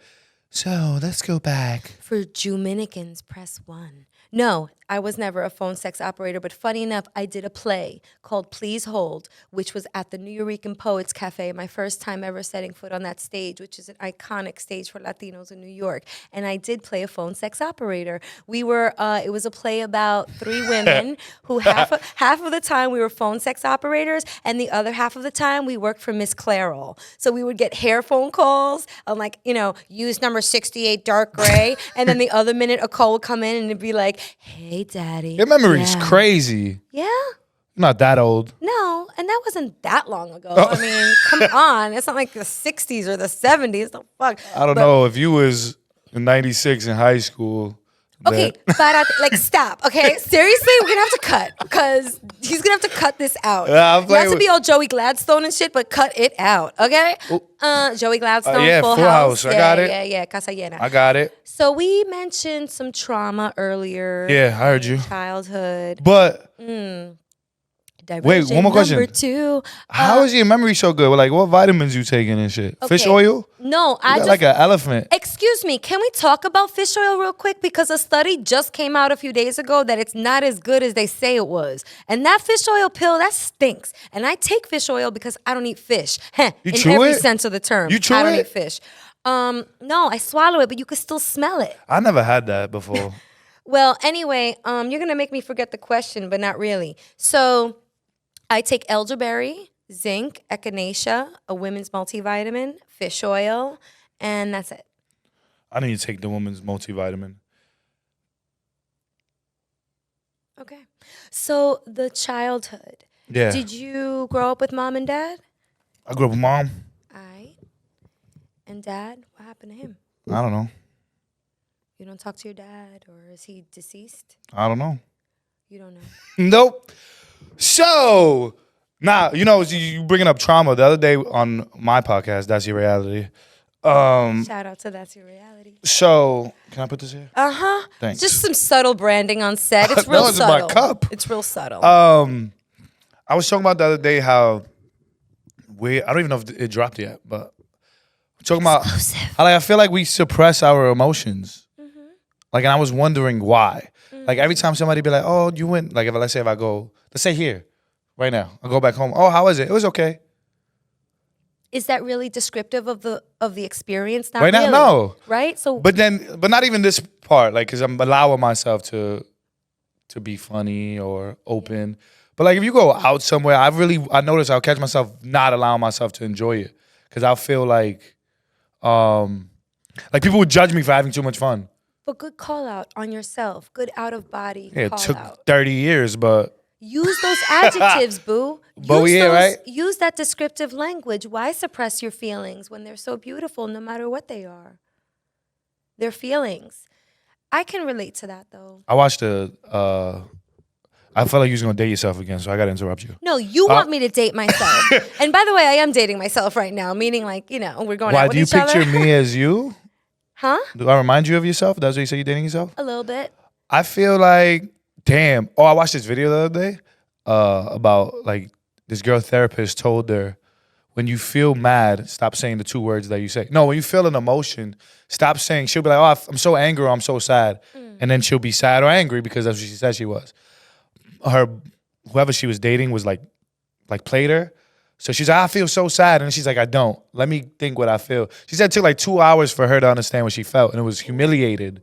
so let's go back. For Dominicans, press 1. No, I was never a phone sex operator, but funny enough, I did a play called Please Hold, which was at the New Eurekan Poets Cafe, my first time ever setting foot on that stage, which is an iconic stage for Latinos in New York. And I did play a phone sex operator. We were, it was a play about 3 women who half of the time we were phone sex operators, and the other half of the time we worked for Miss Clairol. So we would get hair phone calls on like, use number 68 dark gray, and then the other minute a call would come in and it'd be like, hey, daddy. Your memory is crazy. Yeah? You're not that old. No, and that wasn't that long ago. I mean, come on. It's not like the 60s or the 70s. The fuck. I don't know. If you was in 96 in high school. Okay, but stop. Okay, seriously, we're gonna have to cut because he's gonna have to cut this out. Yeah, you have to be all Joey Gladstone and shit, but cut it out. Okay, Joey Gladstone, yeah, Full Full House. I got it. Yeah, Casa Llena. I got it. So we mentioned some trauma earlier. Yeah, I heard you. Childhood. But Diversion wait, one more question. Number 2. How is your memory so good? Like, what vitamins you taking and shit? Fish Okay. oil? No, You got like an elephant. Excuse me, can we talk about fish oil real quick? Because a study just came out a few days ago that it's not as good as they say it was. And that fish oil pill, that stinks. And I take fish oil because I don't eat fish. You in chew every it? sense of the term. You chew I don't it? eat fish. No, I swallow it, but you can still smell it. I never had that before. Well, anyway, you're going to make me forget the question, but not really. So I take elderberry, zinc, echinacea, a women's multivitamin, fish oil, and that's it. I need to take the woman's multivitamin. Okay. So the childhood. Yeah. Did you grow up with mom and dad? I grew up with mom. All right. And dad, what happened to him? I don't know. You don't talk to your dad, or is he deceased? I don't know. You don't know. Nope. So, now, you bringing up trauma. The other day on my podcast, That's Your Reality. Shout out to That's Your Reality. So, can I put this here? Uh-huh. Thanks. Just some subtle branding on set. It's real That was subtle. my cup. It's real subtle. I was talking about the other day how I don't even know if it dropped yet, but I'm talking about how I feel like we suppress our emotions. Like, and I was wondering why. Like, every time somebody be like, oh, you went, like, let's say if I go, let's say here, right now, I go back home. Oh, how was it? It was okay. Is that really descriptive of the experience? Not Right now, really, no. right? So, But not even this part, like, because I'm allowing myself to be funny or open. But, like, if you go out somewhere, I notice I'll catch myself not allowing myself to enjoy it. Because I'll feel like people would judge me for having too much fun. but good call out on yourself. Good out of body Yeah, it call took out. 30 years, but Use those adjectives, boo. But we here, right? Use that descriptive language. Why suppress your feelings when they're so beautiful, no matter what they are? They're feelings. I can relate to that, though. I watched I felt like you was going to date yourself again, so I got to interrupt you. No, you want me to date myself. And by the way, I am dating myself right now, meaning like, we're going out with each other. Why, do you picture me as you? Huh? Do I remind you of yourself? That's what you say you're dating yourself? A little bit. I feel like, damn. Oh, I watched this video the other day about like this girl therapist told her, when you feel mad, stop saying the two words that you say. No, when you feel an emotion, stop saying, she'll be like, oh, I'm so angry or I'm so sad. And then she'll be sad or angry because that's what she said she was. Whoever she was dating was like played her. So she's like, I feel so sad. And she's like, I don't. Let me think what I feel. She said it took like 2 hours for her to understand what she felt. And it was humiliated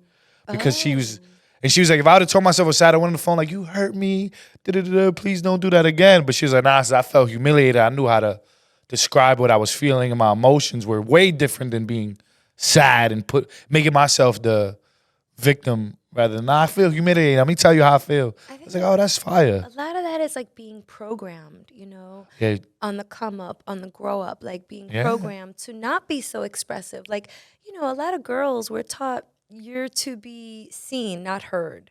because she was like, if I would have told myself I was sad, I went on the phone like, you hurt me. Please don't do that again. But she was like, nah, I felt humiliated. I knew how to describe what I was feeling, and my emotions were way different than being sad and making myself the victim rather than, I feel humiliated. Let me tell you how I feel. I was like, oh, that's fire. A lot of that is like being programmed, Yeah. on the come up, on the grow up, like being programmed to not be so expressive. Like, a lot of girls were taught you're to be seen, not heard.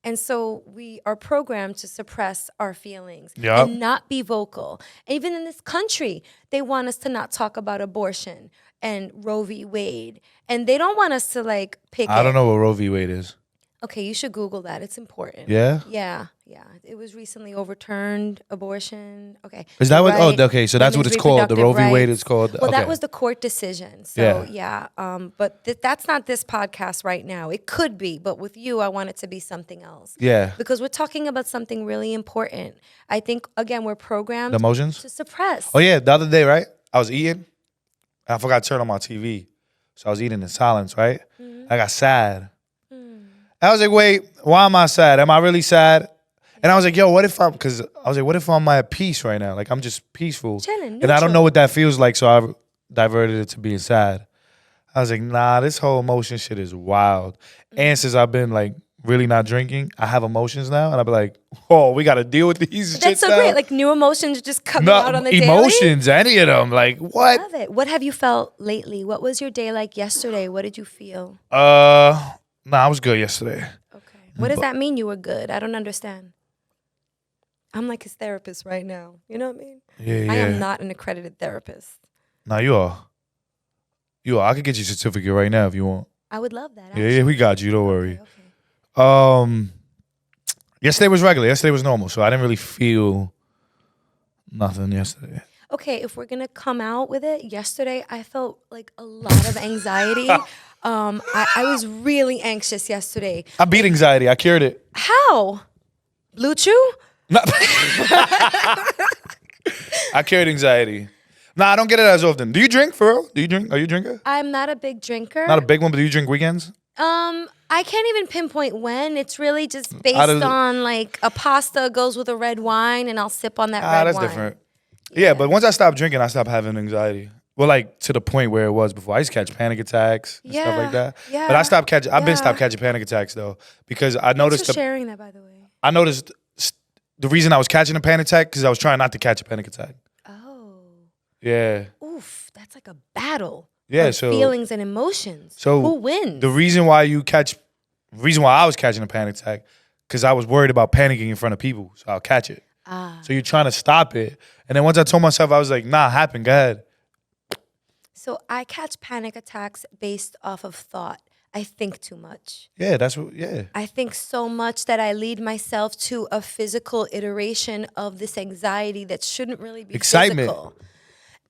And so we are programmed to suppress our feelings and not be vocal. Even in this country, they want us to not talk about abortion and Roe v. Wade. And they don't want us to like pick I don't know what Roe v. Wade is. Okay, you should Google that. It's important. Yeah? Yeah. It was recently overturned, abortion. Okay. Is that what? Right. Oh, okay. So that's what it's called. The Roe v. Wade is called. Well, okay. that was the court decision. So, but that's not this podcast right now. It could be, but with you, I want it to be something else. Yeah. Because we're talking about something really important. I think, again, we're programmed The emotions? to suppress. Oh, yeah. The other day, right? I was eating. I forgot to turn on my TV. So I was eating in silence, right? I got sad. I was like, wait, why am I sad? Am I really sad? And I was like, yo, what if I'm at peace right now? Like, I'm just peaceful. Chilling, and I don't know what that feels like, so I diverted it to being sad. I was like, nah, this whole emotion shit is wild. And since I've been, like, really not drinking, I have emotions now. And I'll be like, oh, we got to deal with these That's so great. Like, new emotions just coming out on the daily. Emotions, any of them. Like, what? Love it. What have you felt lately? What was your day like yesterday? What did you feel? I was good yesterday. Okay. What does that mean you were good? I don't understand. I'm like his therapist right now. You know what I mean? Yeah. I am not an accredited therapist. No, you are. I could get you a certificate right now if you want. I would love that. Actually. Yeah, we got you. Don't worry. Okay. Yesterday was regular. Yesterday was normal, so I didn't really feel nothing yesterday. Okay, if we're gonna come out with it, yesterday I felt like a lot of anxiety. I was really anxious yesterday. I beat anxiety. I cured it. How? Blue Chew? No. I cured anxiety. Nah, I don't get it as often. Do you drink, for real? Do you drink? Are you a drinker? I'm not a big drinker. Not a big one, but do you drink weekends? I can't even pinpoint when. It's really just based on like a pasta goes with a red wine, and I'll sip on that red wine. That's different. Yeah, but once I stopped drinking, I stopped having anxiety. Well, like to the point where it was before. I used to catch panic attacks and stuff like that. Yeah. But I stopped catching. I've been stopped catching panic attacks though, because I noticed. Thanks for sharing that, by the way. I noticed the reason I was catching a panic attack because I was trying not to catch a panic attack. Oh. Yeah. Oof, that's like a battle. Yeah. Of feelings and emotions. So who wins? The reason why I was catching a panic attack, because I was worried about panicking in front of people, so I'll catch it. So you're trying to stop it, and then once I told myself, I was like, nah, happen, go ahead. So I catch panic attacks based off of thought. I think too much. Yeah, that's what. Yeah. I think so much that I lead myself to a physical iteration of this anxiety that shouldn't really be Excitement. physical.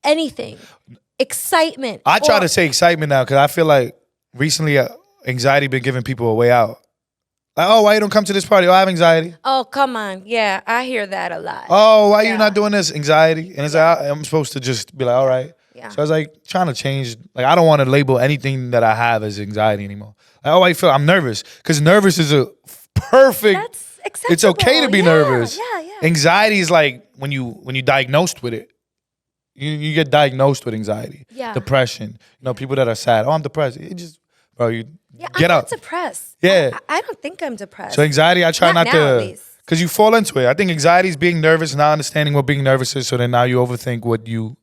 Anything. Excitement. I try to say excitement now because I feel like recently anxiety been giving people a way out. Like, oh, why you don't come to this party? Oh, I have anxiety. Oh, come on. Yeah, I hear that a lot. Oh, why you not doing this? Anxiety. And it's like, I'm supposed to just be like, all right. Yeah. So I was like trying to change. Like, I don't want to label anything that I have as anxiety anymore. Like, oh, I feel I'm nervous. Because nervous is a perfect. That's acceptable. It's okay to be nervous. Yeah. Anxiety is like when you diagnosed with it. You get diagnosed with anxiety. Yeah. Depression. You know, people that are sad. Oh, I'm depressed. It just, bro, you Yeah, get I'm up. not depressed. Yeah. I don't think I'm depressed. So anxiety, I try not now, to, at least. because you fall into it. I think anxiety is being nervous, not understanding what being nervous is. So then now you overthink what you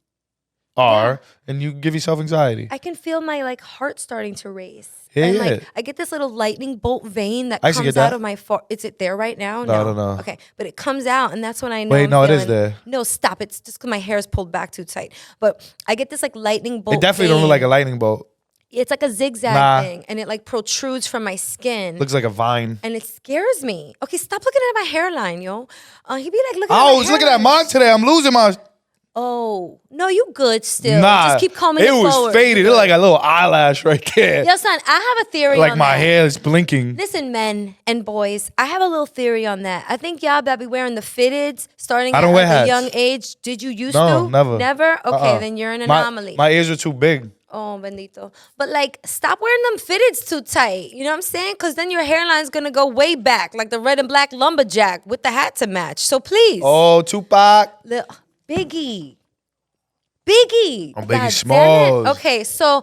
are, and you give yourself anxiety. I can feel my like heart starting to race. Yeah, and yeah. like I get this little lightning bolt vein that I used to comes get out that. of my Is it there right now? No, I don't know. Okay, but it comes out, and that's when I know. Wait, I'm no, it is feeling- there. No, stop! It's just because my hair is pulled back too tight. But I get this like lightning bolt. It definitely vein. don't look like a lightning bolt. It's like a zigzag thing, and it like protrudes from my skin. Looks like a vine. And it scares me. Okay, stop looking at my hairline, yo. He be like, looking at I my was looking at hairline. mine today. I'm losing my. Oh, no, you good still. Nah, Just keep combing it it was forward. faded. It looked like a little eyelash right there. Yo, son, I have a theory Like on my that. hair is blinking. Listen, men and boys, I have a little theory on that. I think y'all that be wearing the fitteds starting I at don't wear like a hats. young age. Did you used No, to? never. Never? Okay, then you're an anomaly. My ears are too big. Oh, bendito. But like, stop wearing them fitteds too tight. You know what I'm saying? Because then your hairline's going to go way back, like the red and black lumberjack with the hat to match. So please. Oh, Tupac. Biggie. I'm Biggie God damn it. Smalls. Okay, so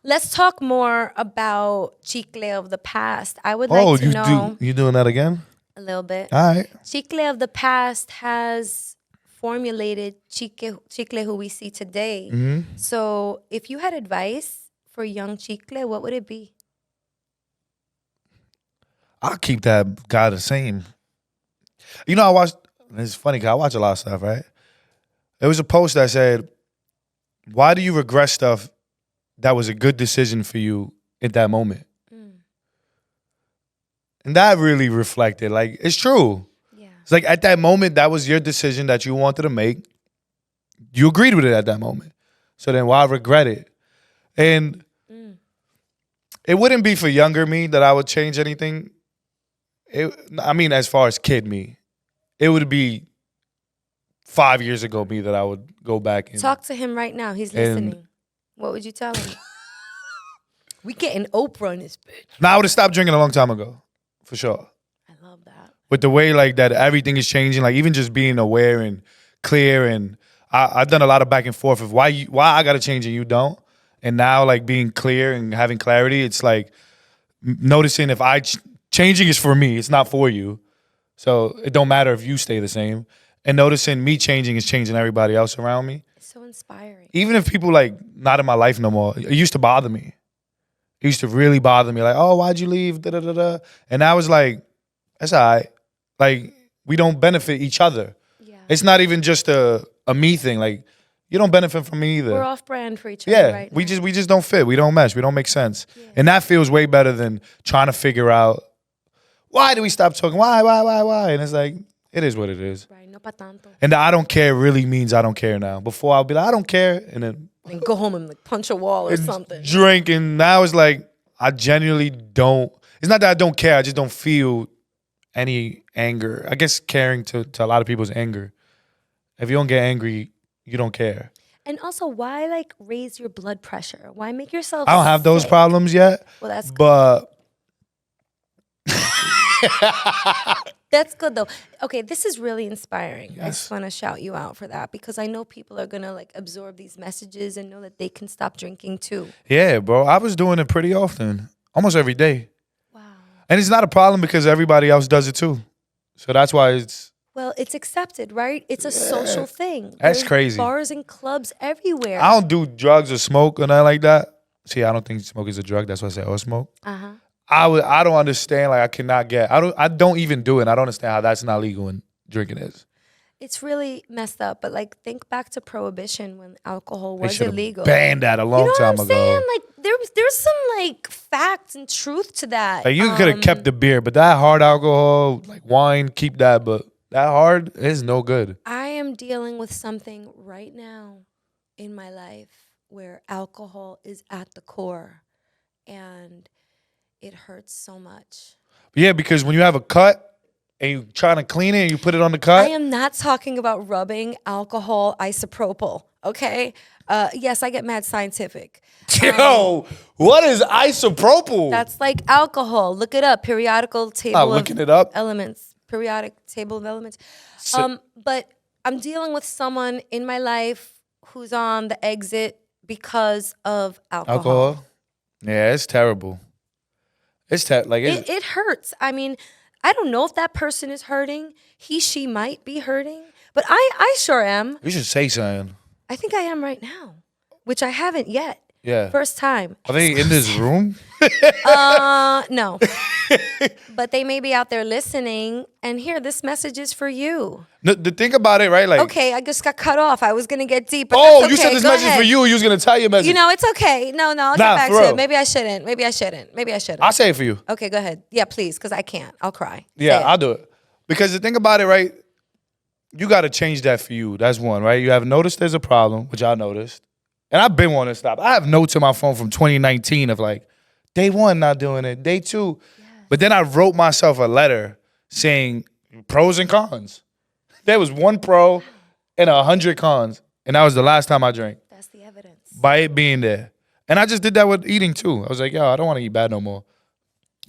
let's talk more about Chicklet of the past. I would like to know you doing that again? a little bit. All right. Chicklet of the past has formulated Chicklet who we see today. Mm-hmm. So if you had advice for young Chicklet, what would it be? I'll keep that guy the same. You know, it's funny because I watch a lot of stuff, right? There was a post that said, why do you regret stuff that was a good decision for you at that moment? And that really reflected, like, it's true. Yeah. It's like at that moment, that was your decision that you wanted to make. You agreed with it at that moment. So then why regret it? And it wouldn't be for younger me that I would change anything. As far as kid me, it would be 5 years ago me that I would go back and Talk to him right now. He's listening. What would you tell him? We getting Oprah in this bitch. Now I would have stopped drinking a long time ago, for sure. I love that. With the way like that everything is changing, like even just being aware and clear, and I've done a lot of back and forth of why I gotta change and you don't. And now like being clear and having clarity, it's like noticing if changing is for me, it's not for you. So it don't matter if you stay the same. And noticing me changing is changing everybody else around me. It's so inspiring. Even if people like not in my life no more, it used to bother me. It used to really bother me. Like, oh, why'd you leave? Da, da, da, da. And I was like, that's all right. Like, we don't benefit each other. Yeah. It's not even just a me thing. Like, you don't benefit from me either. We're off brand for each other right we now. just don't fit. We don't mesh. We don't make sense. Yeah. And that feels way better than trying to figure out why do we stop talking? Why? And it's like, it is what it is. Right, no pa tanto. And the I don't care really means I don't care now. Before I'll be like, I don't care. And then And go home and like punch a wall or something. drink. And now it's like, I genuinely don't. It's not that I don't care. I just don't feel any anger. I guess caring to a lot of people's anger. If you don't get angry, you don't care. And also, why like raise your blood pressure? Why make yourself I don't have those sick? problems yet. Well, that's but That's good though. Okay, this is really inspiring. I Yes. just want to shout you out for that because I know people are gonna like absorb these messages and know that they can stop drinking too. yeah, bro, I was doing it pretty often, almost every day. Wow. And it's not a problem because everybody else does it too. So that's why it's Well, it's accepted, right? It's a social thing. That's There's crazy. Bars and clubs everywhere. I don't do drugs or smoke or nothing like that. See, I don't think smoke is a drug. That's why I say or smoke. Uh-huh. I don't understand. Like I cannot get. I don't even do it. I don't understand how that's not legal and drinking is. It's really messed up, but like think back to prohibition when alcohol They was should illegal. have banned that a long You know time what I'm ago. saying? Like there's some like facts and truth to that. Like you could have kept the beer, but that hard alcohol, like wine, keep that. But that hard is no good. I am dealing with something right now in my life where alcohol is at the core and it hurts so much. Yeah, because when you have a cut and you trying to clean it and you put it on the cut. I am not talking about rubbing alcohol isopropyl, okay? Yes, I get mad scientific. Yo, what is isopropyl? That's like alcohol. Look it up. Periodical table looking of it up. elements. Periodic table of elements. So- But I'm dealing with someone in my life who's on the exit because of alcohol. Yeah, it's terrible. It's like it's, It hurts. I mean, I don't know if that person is hurting. She might be hurting. But I sure am. you should say something. I think I am right now, which I haven't yet. Yeah. First time. Are they in this room? No. But they may be out there listening. And here, this message is for you. No, the thing about it, right? Like, Okay, I just got cut off. I was going to get deep. But oh, that's you said okay. this Go message ahead. for you. You was gonna tell your message. You know, it's okay. No, I'll Nah, get back for to real. it. Maybe I shouldn't. Maybe I shouldn't. I'll say it for you. Okay, go ahead. Yeah, please, because I can't. I'll cry. Yeah, Say it. I'll do it. Because the thing about it, right? You got to change that for you. That's one, right? You have noticed there's a problem, which I noticed. And I've been wanting to stop. I have notes in my phone from 2019 of like, day one, not doing it. Day two. Yes. But then I wrote myself a letter saying pros and cons. There was one pro and 100 cons. And that was the last time I drank. That's the evidence. By it being there. And I just did that with eating too. I was like, yo, I don't want to eat bad no more.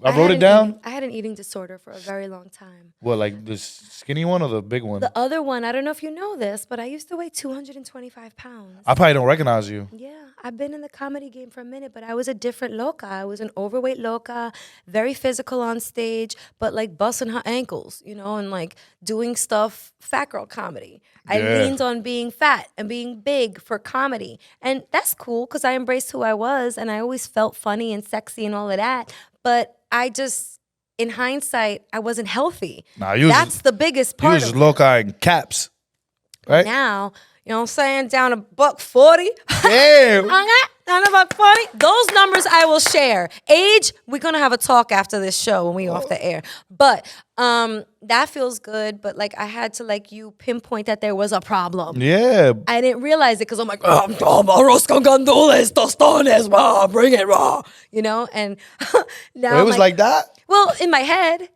I wrote it down. I had an eating disorder for a very long time. What, like the skinny one or the big one? The other one, I don't know if you know this, but I used to weigh 225 pounds. I probably don't recognize you. Yeah, I've been in the comedy game for a minute, but I was a different loca. I was an overweight loca, very physical on stage, but like busting her ankles, you know, and like doing stuff, fat girl comedy. I Yeah. leaned on being fat and being big for comedy. And that's cool because I embraced who I was and I always felt funny and sexy and all of that. But I just, in hindsight, I wasn't healthy. Nah, you was- That's the biggest You part was of it. loca in caps, right? Now, you know what I'm saying, down $140. Damn. Down $140. Those numbers I will share. Age, we're gonna have a talk after this show when we off the air. But that feels good. But like I had to like you pinpoint that there was a problem. Yeah. I didn't realize it because I'm like, arroz con gandules, tostones, bring it raw. You know, and now It I'm was like that? well, in my head,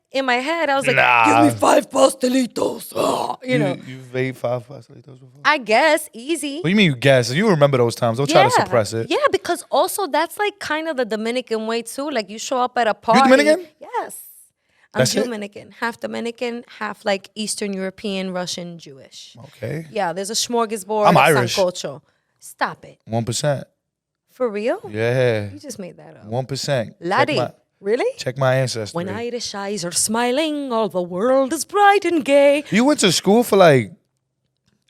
I was like, Nah. give me 5 pastelitos. You know, You ate 5 pastelitos before? I guess easy. What do you mean you guess? You remember those times. Don't try to suppress it. Yeah, because also that's like kind of the Dominican way too. Like you show up at a party. Dominican? Yes. I'm That's it? Dominican. Half Dominican, half like Eastern European, Russian, Jewish. Okay. Yeah, there's a smorgasbord. I'm of Irish. sancocho. Stop it. 1%. For real? Yeah. You just made that up. 1%. Laddie. Really? Check my ancestry. When Irish eyes are smiling, all the world is bright and gay. You went to school for like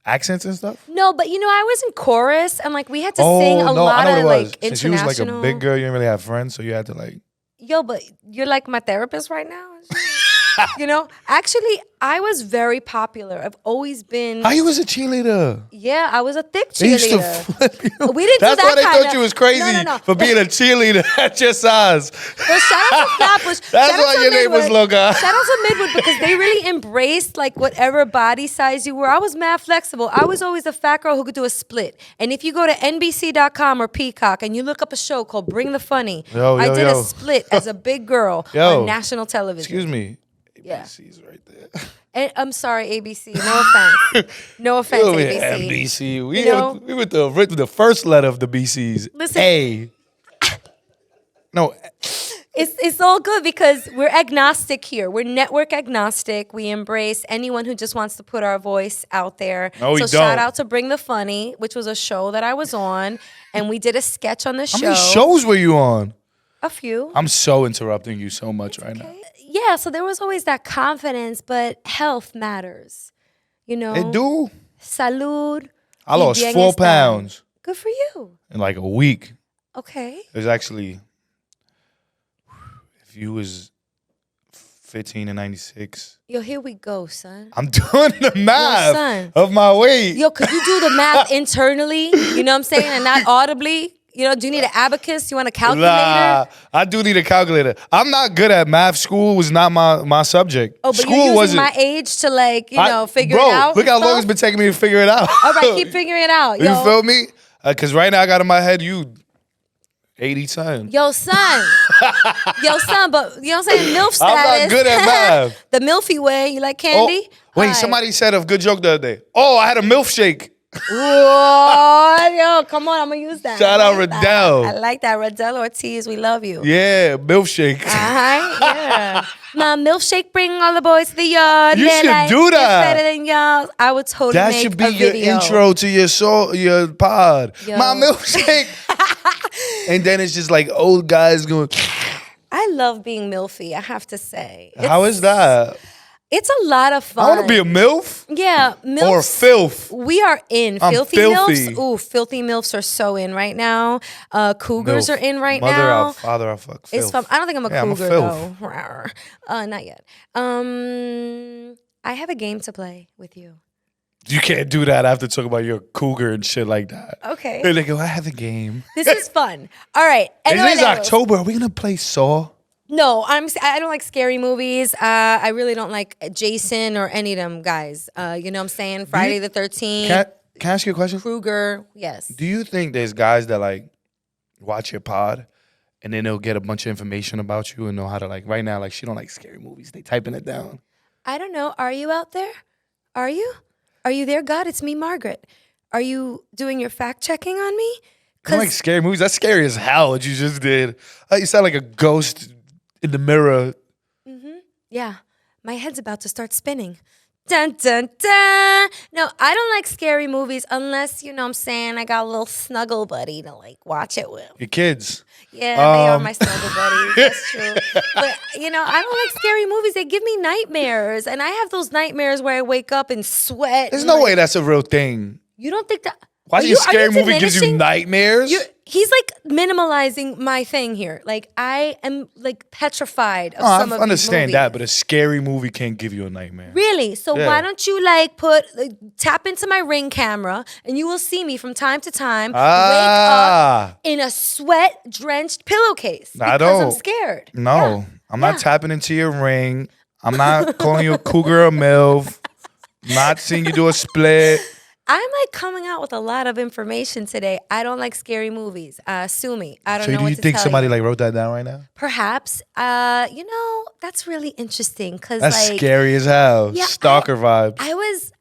accents and stuff? No, but you know, I was in chorus and like we had to sing a lot I know of what it was. like Since you was international. like a big girl, you didn't really have friends, so you had to like. Yo, but you're like my therapist right now. You know, actually, I was very popular. I've always been. How you was a cheerleader? Yeah, I was a thick They used to cheerleader. flip you. We didn't do That's that why they kinda- thought you was crazy No. for being a cheerleader at your size. But shout out to Flatbush. That's Shout out why to your name was Midwood. Loca. Shout out to Midwood because they really embraced like whatever body size you were. I was mad flexible. I was always a fat girl who could do a split. And if you go to NBC.com or Peacock and you look up a show called Bring the Funny, I did a split as a big girl Yo. on national television. Excuse me. ABC's right there. And I'm sorry, ABC. No offense. No offense, Oh, ABC. yeah, BC. We, You know? we with the first letter of the BC's. Listen. A. No. It's all good because we're agnostic here. We're network agnostic. We embrace anyone who just wants to put our voice out there. No, we so don't. shout out to Bring the Funny, which was a show that I was on, and we did a sketch on the show. How many shows were you on? A few. I'm so interrupting you so much right now. Yeah, so there was always that confidence, but health matters. You know? It do. Salud. I lost y 4 bienestar. pounds Good for you. in like a week. Okay. It was actually, if you was 15 and 96. Yo, here we go, son. I'm doing the math son. of my weight. Yo, could you do the math internally? You know what I'm saying? And not audibly? You know, do you need an abacus? You want a calculator? Nah, I do need a calculator. I'm not good at math. School was not my subject. Oh, but School you're using wasn't. my age to figure bro, it out? Look how and long stuff? it's been taking me to figure it out. All right, keep figuring it out. You feel me? Because right now I got in my head you 80 times. Yo, son. Yo, son, but you know what I'm saying? MILF status. I'm not good at math. The MILFy way. You like candy? Oh, wait, All right. somebody said a good joke the other day. Oh, I had a MILF shake. Whoa, yo, come on, I'm gonna use that. Shout I out like that. Riddell. I like that. Riddell Ortiz, we love you. Yeah, MILF shake. Yeah. My milkshake bring all the boys to the yard. You They're should like, do "It's that." better than y'all. I would totally That make should be a your video. intro to your pod. Yo. My milkshake. And then it's just like old guys going, I love being milfy, I have to say. how is that? It's a lot of fun. I want to be a MILF Yeah, milfs. or filth. We are in. I'm Filthy filthy. milfs. Ooh, filthy milfs are so in right now. Cougars MILF. are in right Mother now. I'll father I'll fuck. It's Filth. fun. I don't think I'm a Yeah, I'm a cougar filth. though. Rawr. Not yet. I have a game to play with you. You can't do that after talking about your cougar and shit like that. Okay. And they go, I have a game. This is fun. All right. It is October. Are we going to play Saw? No, I don't like scary movies. I really don't like Jason or any of them guys. You know what I'm saying? Friday the 13th. Can I ask you a question? Krueger. Yes. Do you think there's guys that like watch your pod and then they'll get a bunch of information about you and know how to like, right now, like she don't like scary movies. They typing it down. I don't know. Are you out there? Are you? Are you there, God? It's me, Margaret. Are you doing your fact checking on me? I don't like scary movies. That's scary as hell what you just did. You sound like a ghost in the mirror. Yeah, my head's about to start spinning. Dun, dun, dun. No, I don't like scary movies unless, you know what I'm saying, I got a little snuggle buddy to like watch it with. Your kids. Yeah, they are my snuggle buddies. That's true. But, you know, I don't like scary movies. They give me nightmares. And I have those nightmares where I wake up and sweat. There's and no like, way that's a real thing. You don't think that... Watching a scary movie gives you nightmares? He's like minimalizing my thing here. Like I am like petrified of some I of these understand that, movies. but a scary movie can't give you a nightmare. Really? So Yeah. why don't you like tap into my Ring camera and you will see me from time to time wake up in a sweat-drenched pillowcase because I'm don't. scared. No, Yeah. I'm not tapping into your ring. I'm not calling you a cougar or MILF. Not seeing you do a split. I'm like coming out with a lot of information today. I don't like scary movies. Sue me. I don't know So do what you to think tell somebody you. like wrote that down right now? Perhaps. You know, that's really interesting because That's like scary as hell. Yeah, Stalker vibes.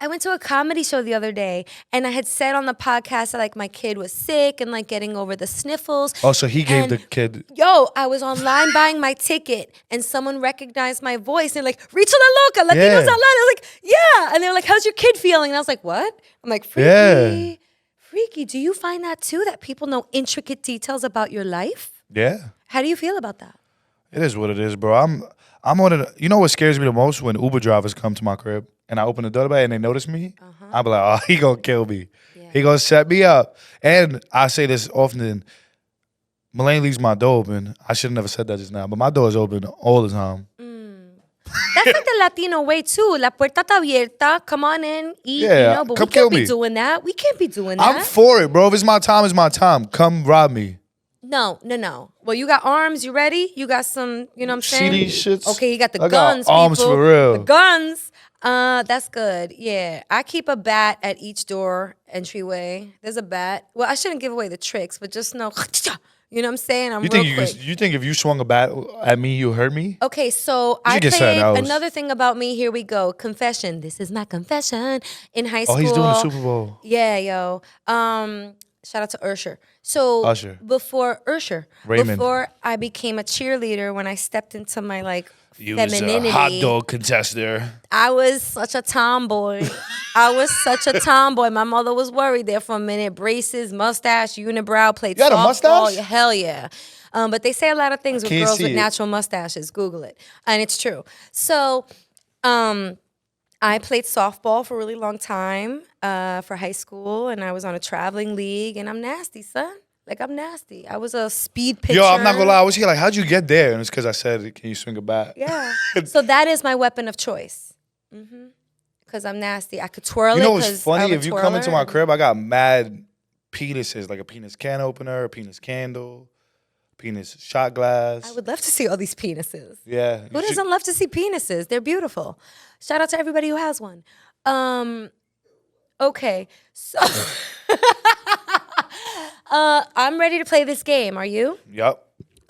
I went to a comedy show the other day and I had said on the podcast that like my kid was sick and like getting over the sniffles. Oh, so he gave And, the kid. Yo, I was online buying my ticket and someone recognized my voice. They're like, Rachel La Loca, Latinos Yeah. Out Loud. I was like, yeah. And they were like, how's your kid feeling? And I was like, what? I'm like, freaky. Yeah. Freaky. Do you find that too, that people know intricate details about your life? Yeah. How do you feel about that? It is what it is, bro. I'm one of the, you know what scares me the most? When Uber drivers come to my crib and I open the door and they notice me. I be like, oh, he gonna kill me. Yeah. He gonna set me up. And I say this often. Mulaney leaves my door open. I should have never said that just now, but my door is open all the time. That's like the Latino way too. La puerta está abierta. Come on in, eat. Yeah, you know, but come we kill can't be me. doing that. We can't be doing that. I'm for it, bro. If it's my time, it's my time. Come rob me. No. Well, you got arms. You ready? You got some. You know what I'm See saying? these shits? Okay, you got the I got guns. arms people. for real. The guns. That's good. Yeah, I keep a bat at each door entryway. There's a bat. Well, I shouldn't give away the tricks, but just know. You know what I'm saying? I'm You real think quick. you think if you swung a bat at me, you hurt me? Okay, so I should get played something else. another thing about me. Here we go. Confession. This is my confession. In high school. Oh, he's doing the Super Bowl. Yeah, yo. Shout out to Usher. So Usher. Raymond. before I became a cheerleader, when I stepped into my like You was femininity, a hot dog contester. I was such a tomboy. My mother was worried there for a minute. Braces, mustache, unibrow, played You had a softball. mustache? Yeah, hell yeah. But they say a lot of things with can't girls see with it. natural mustaches. Google it. And it's true. So I played softball for a really long time for high school, and I was on a traveling league, and I'm nasty, son. Like, I'm nasty. I was a speed pitcher. Yo, I'm not gonna lie. I was here like, how'd you get there? And it's because I said, can you swing a bat? Yeah. So that is my weapon of choice. Because I'm nasty. I could twirl it. You know what's 'cause funny? I'm a If you come into my twirler. crib, I got mad penises, like a penis can opener, a penis candle, penis shot glass. I would love to see all these penises. Yeah. Who doesn't love to see penises? They're beautiful. Shout out to everybody who has one. Okay, so I'm ready to play this game. Are you? Yup.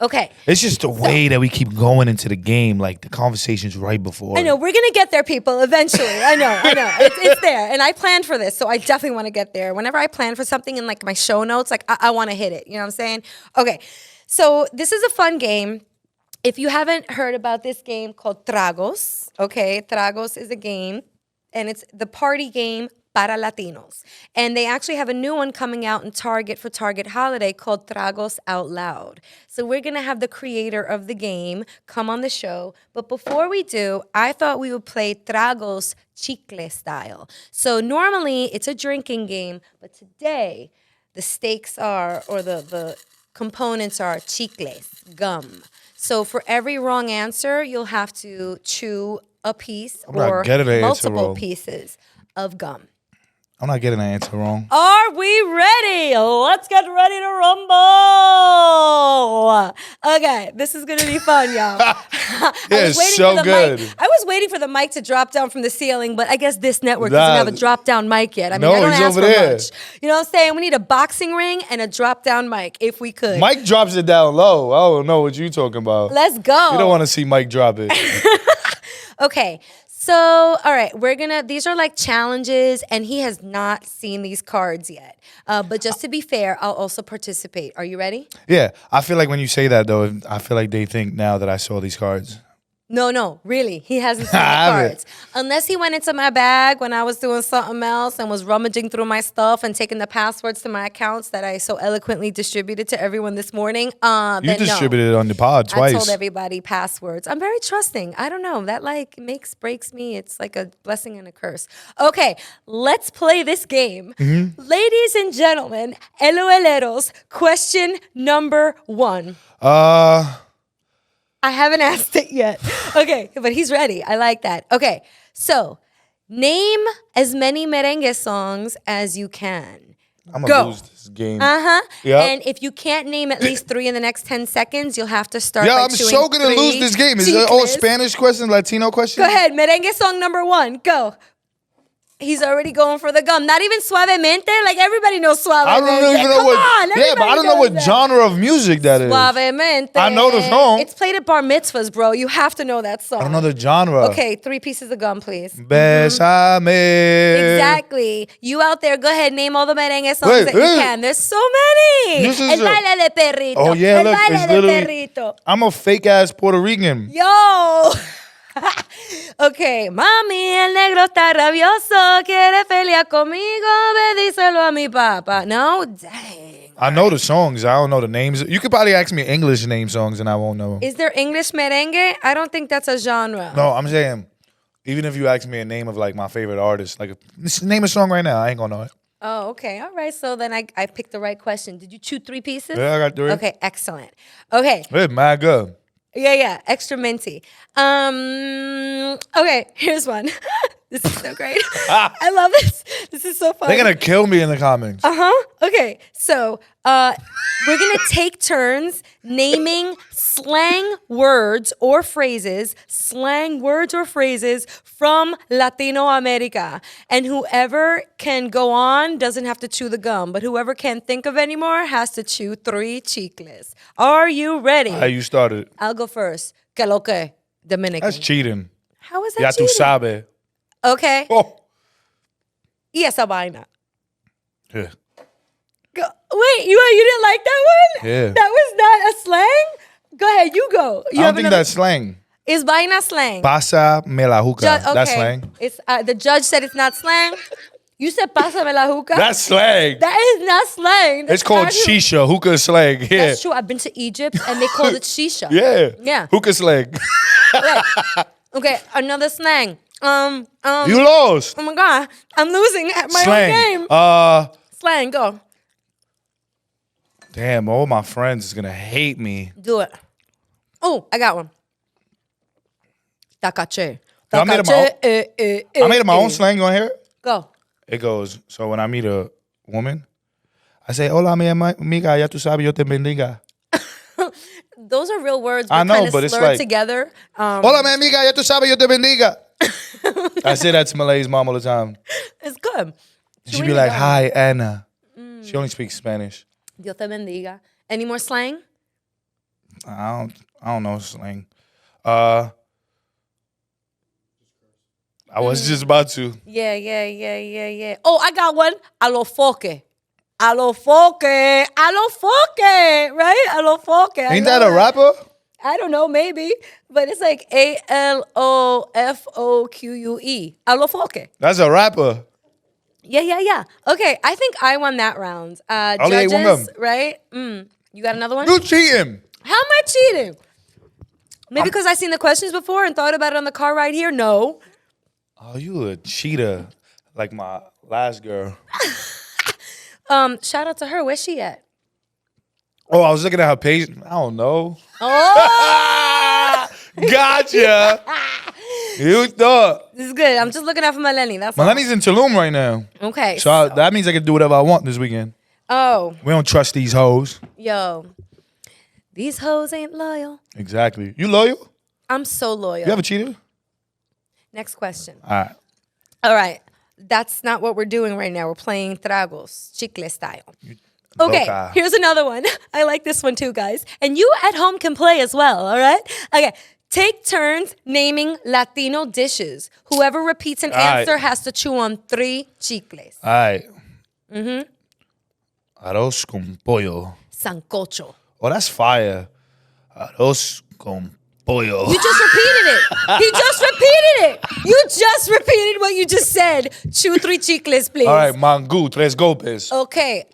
Okay. It's just the way that we keep going into the game, like the conversation's right before. I know, we're going to get there, people, eventually. I know. It's there. And I planned for this, so I definitely want to get there. Whenever I plan for something in like my show notes, like I want to hit it. You know what I'm saying? Okay, so this is a fun game. If you haven't heard about this game called Tragos, okay, Tragos is a game, and it's the party game para Latinos. And they actually have a new one coming out in Target for Target Holiday called Tragos Out Loud. So we're going to have the creator of the game come on the show. But before we do, I thought we would play Tragos Chicklet style. So normally it's a drinking game, but today the stakes are, or the components are chicles, gum. So for every wrong answer, you'll have to chew a piece not or getting an answer multiple wrong. pieces of gum. I'm not getting that answer wrong. Are we ready? Let's get ready to rumble. Okay, this is gonna be fun, y'all. It's so good. I was waiting for the mic to drop down from the ceiling, but I guess this network Nah. doesn't have a drop down mic yet. I mean, No, I don't he's ask over for there. much. You know what I'm saying? We need a boxing ring and a drop down mic if we could. Mike drops it down low. I don't know what you talking about. Let's go. You don't want to see Mike drop it. Okay, so, all right, these are like challenges, and he has not seen these cards yet. But just to be fair, I'll also participate. Are you ready? Yeah, I feel like when you say that, though, I feel like they think now that I saw these cards. No, really. He hasn't seen the I haven't. cards. Unless he went into my bag when I was doing something else and was rummaging through my stuff and taking the passwords to my accounts that I so eloquently distributed to everyone this morning. You Then distributed no. it on the pod I twice. told everybody passwords. I'm very trusting. I don't know. That like breaks me. It's like a blessing and a curse. Okay, let's play this game. Mm-hmm. Ladies and gentlemen, LOLeros, question number 1. I haven't asked it yet. Okay, but he's ready. I like that. Okay, so name as many merengue songs as you can. I'm going Go. to lose this game. Uh-huh. Yep. And if you can't name at least 3 in the next 10 seconds, you'll have to start Yeah, by I'm chewing so going to 3 lose this game. Is it all chicles. Spanish question, Latino question? Go ahead, merengue song number 1. Go. He's already going for the gum. Not even suavemente. Like everybody knows suavemente. I don't even know Come what. on, Yeah, but I everybody don't know what knows that. genre of music that is. Suavemente. I know the song. It's played at bar mitzvahs, bro. You have to know that song. I don't know the genre. Okay, 3 pieces of gum, please. Besame. Exactly. You out there, go ahead, name all the merengue songs Wait, that you can. There's so many. This is El a- baile de perrito. Oh, yeah, El look, baile it's de literally- perrito. I'm a fake ass Puerto Rican. Yo. Okay, mami, el negro está rabioso, quiere pelear conmigo, ve díselo a mi papa. No? Dang. I know the songs. I don't know the names. You could probably ask me English name songs and I won't know. Is there English merengue? I don't think that's a genre. No, I'm saying, even if you ask me a name of like my favorite artist, like name a song right now, I ain't gonna know it. Oh, okay. All right. So then I picked the right question. Did you chew 3 pieces? Yeah, I got 3. Okay, excellent. Okay. It's mad good. Yeah, extra minty. Okay, here's one. This is so great. I love this. This is so fun. They're gonna kill me in the comments. Okay, so we're gonna take turns naming slang words or phrases from Latino America. And whoever can go on doesn't have to chew the gum, but whoever can't think of any more has to chew 3 chicles. Are you ready? How you started? I'll go first. Que lo que? Dominican. That's cheating. How is that Ya cheating? tú sabes. Okay. Oh. Y esa vaina. Yeah. Wait, you didn't like that one? Yeah. That was not a slang? Go ahead, you go. You I have don't think another- that's slang. Is vaina slang? Pasa me la hookah. Okay. That's slang. It's the judge said it's not slang. You said pásame la hookah. That's slang. That is not slang. It's That's called actually- shisha. Hookah is slang. Yeah. That's true. I've been to Egypt and they call it shisha. Yeah. Yeah. Hookah slang. Right. Okay, another slang. You lost. Oh my God, I'm losing at my Slang. own game. Slang, go. Damn, all my friends is gonna hate me. Do it. Oh, I got one. Tacache. I made it my own- I made it my own slang. slang. You wanna hear it? Go. It goes, so when I meet a woman, I say, hola, mi amiga, ya tú sabes, yo te bendiga. Those are real words. I know, kind of but it's slurred like- Hola, together. mi amiga, ya tú sabes, yo te bendiga. I say that to Malay's mom all the time. It's good. She be like, hi, Anna. She only speaks Spanish. Dios te bendiga. Any more slang? I don't know slang. I was just about to. Yeah. Oh, I got one. A lo foque. A lo foque. A lo foque. Right? A lo foque. I Ain't love that a rapper? I don't know, maybe. But it's like ALOFOQUE. A lo foque. That's a rapper. Yeah. Okay, I think I won that round. Only ate one Judges, of right? You got another one? You cheating. How am I cheating? Maybe because I seen the questions before and thought about it on the car ride here? No. Oh, you a cheater. Like my last girl. Shout out to her. Where's she at? Oh, I was looking at her page. I don't know. Oh, Gotcha. You thought. this is good. I'm just looking out for Melanie. That's all. Melanie's in Tulum right now. Okay. So that means I can do whatever I want this weekend. Oh, We don't trust these hoes. yo. These hoes ain't loyal. Exactly. You loyal? I'm so loyal. You ever cheated? Next question. All right. All right. That's not what we're doing right now. We're playing tragos, chicle style. Okay, Loca. here's another one. I like this one too, guys. And you at home can play as well, all right? Okay, take turns naming Latino dishes. Whoever repeats an right. answer has to chew on 3 chicles. All right. Arroz con pollo. Sancocho. Oh, that's fire. Arroz con pollo. You just repeated it. He just repeated it. You just repeated what you just said. Chew 3 chicles, please. All right, mangú, 3 golpes. Okay,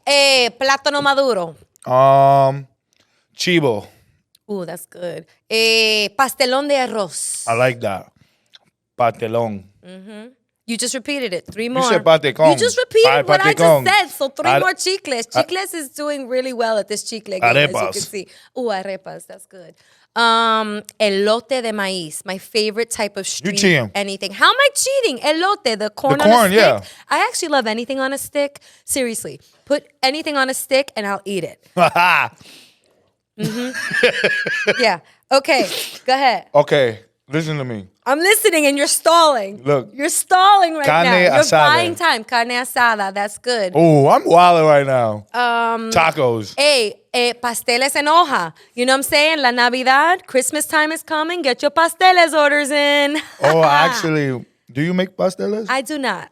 plátano maduro. Chivo. Ooh, that's good. Pastelón de arroz. I like that. Patelón. You just repeated it. 3 more. said patecón. You just repeated what I Patecón. just said. So 3 Are- more chicles. Chicles is doing really well at this chicle game, as you Arepas. can see. Ooh, arepas. That's good. Elote de maíz. My favorite type of street cheating. anything. How am I cheating? Elote, the corn on corn, a stick. yeah. I actually love anything on a stick. Seriously. Put anything on a stick and I'll eat it. Yeah. Okay. Go ahead. Okay, listen to me. I'm listening and you're stalling. Look. You're stalling right Carne now. You're asada. buying time. Carne asada. That's good. Oh, I'm wilding right now. Tacos. Hey, pasteles en hoja. You know what I'm saying? La Navidad, Christmas time is coming. Get your pasteles orders in. Oh, actually, do you make pasteles? I do not.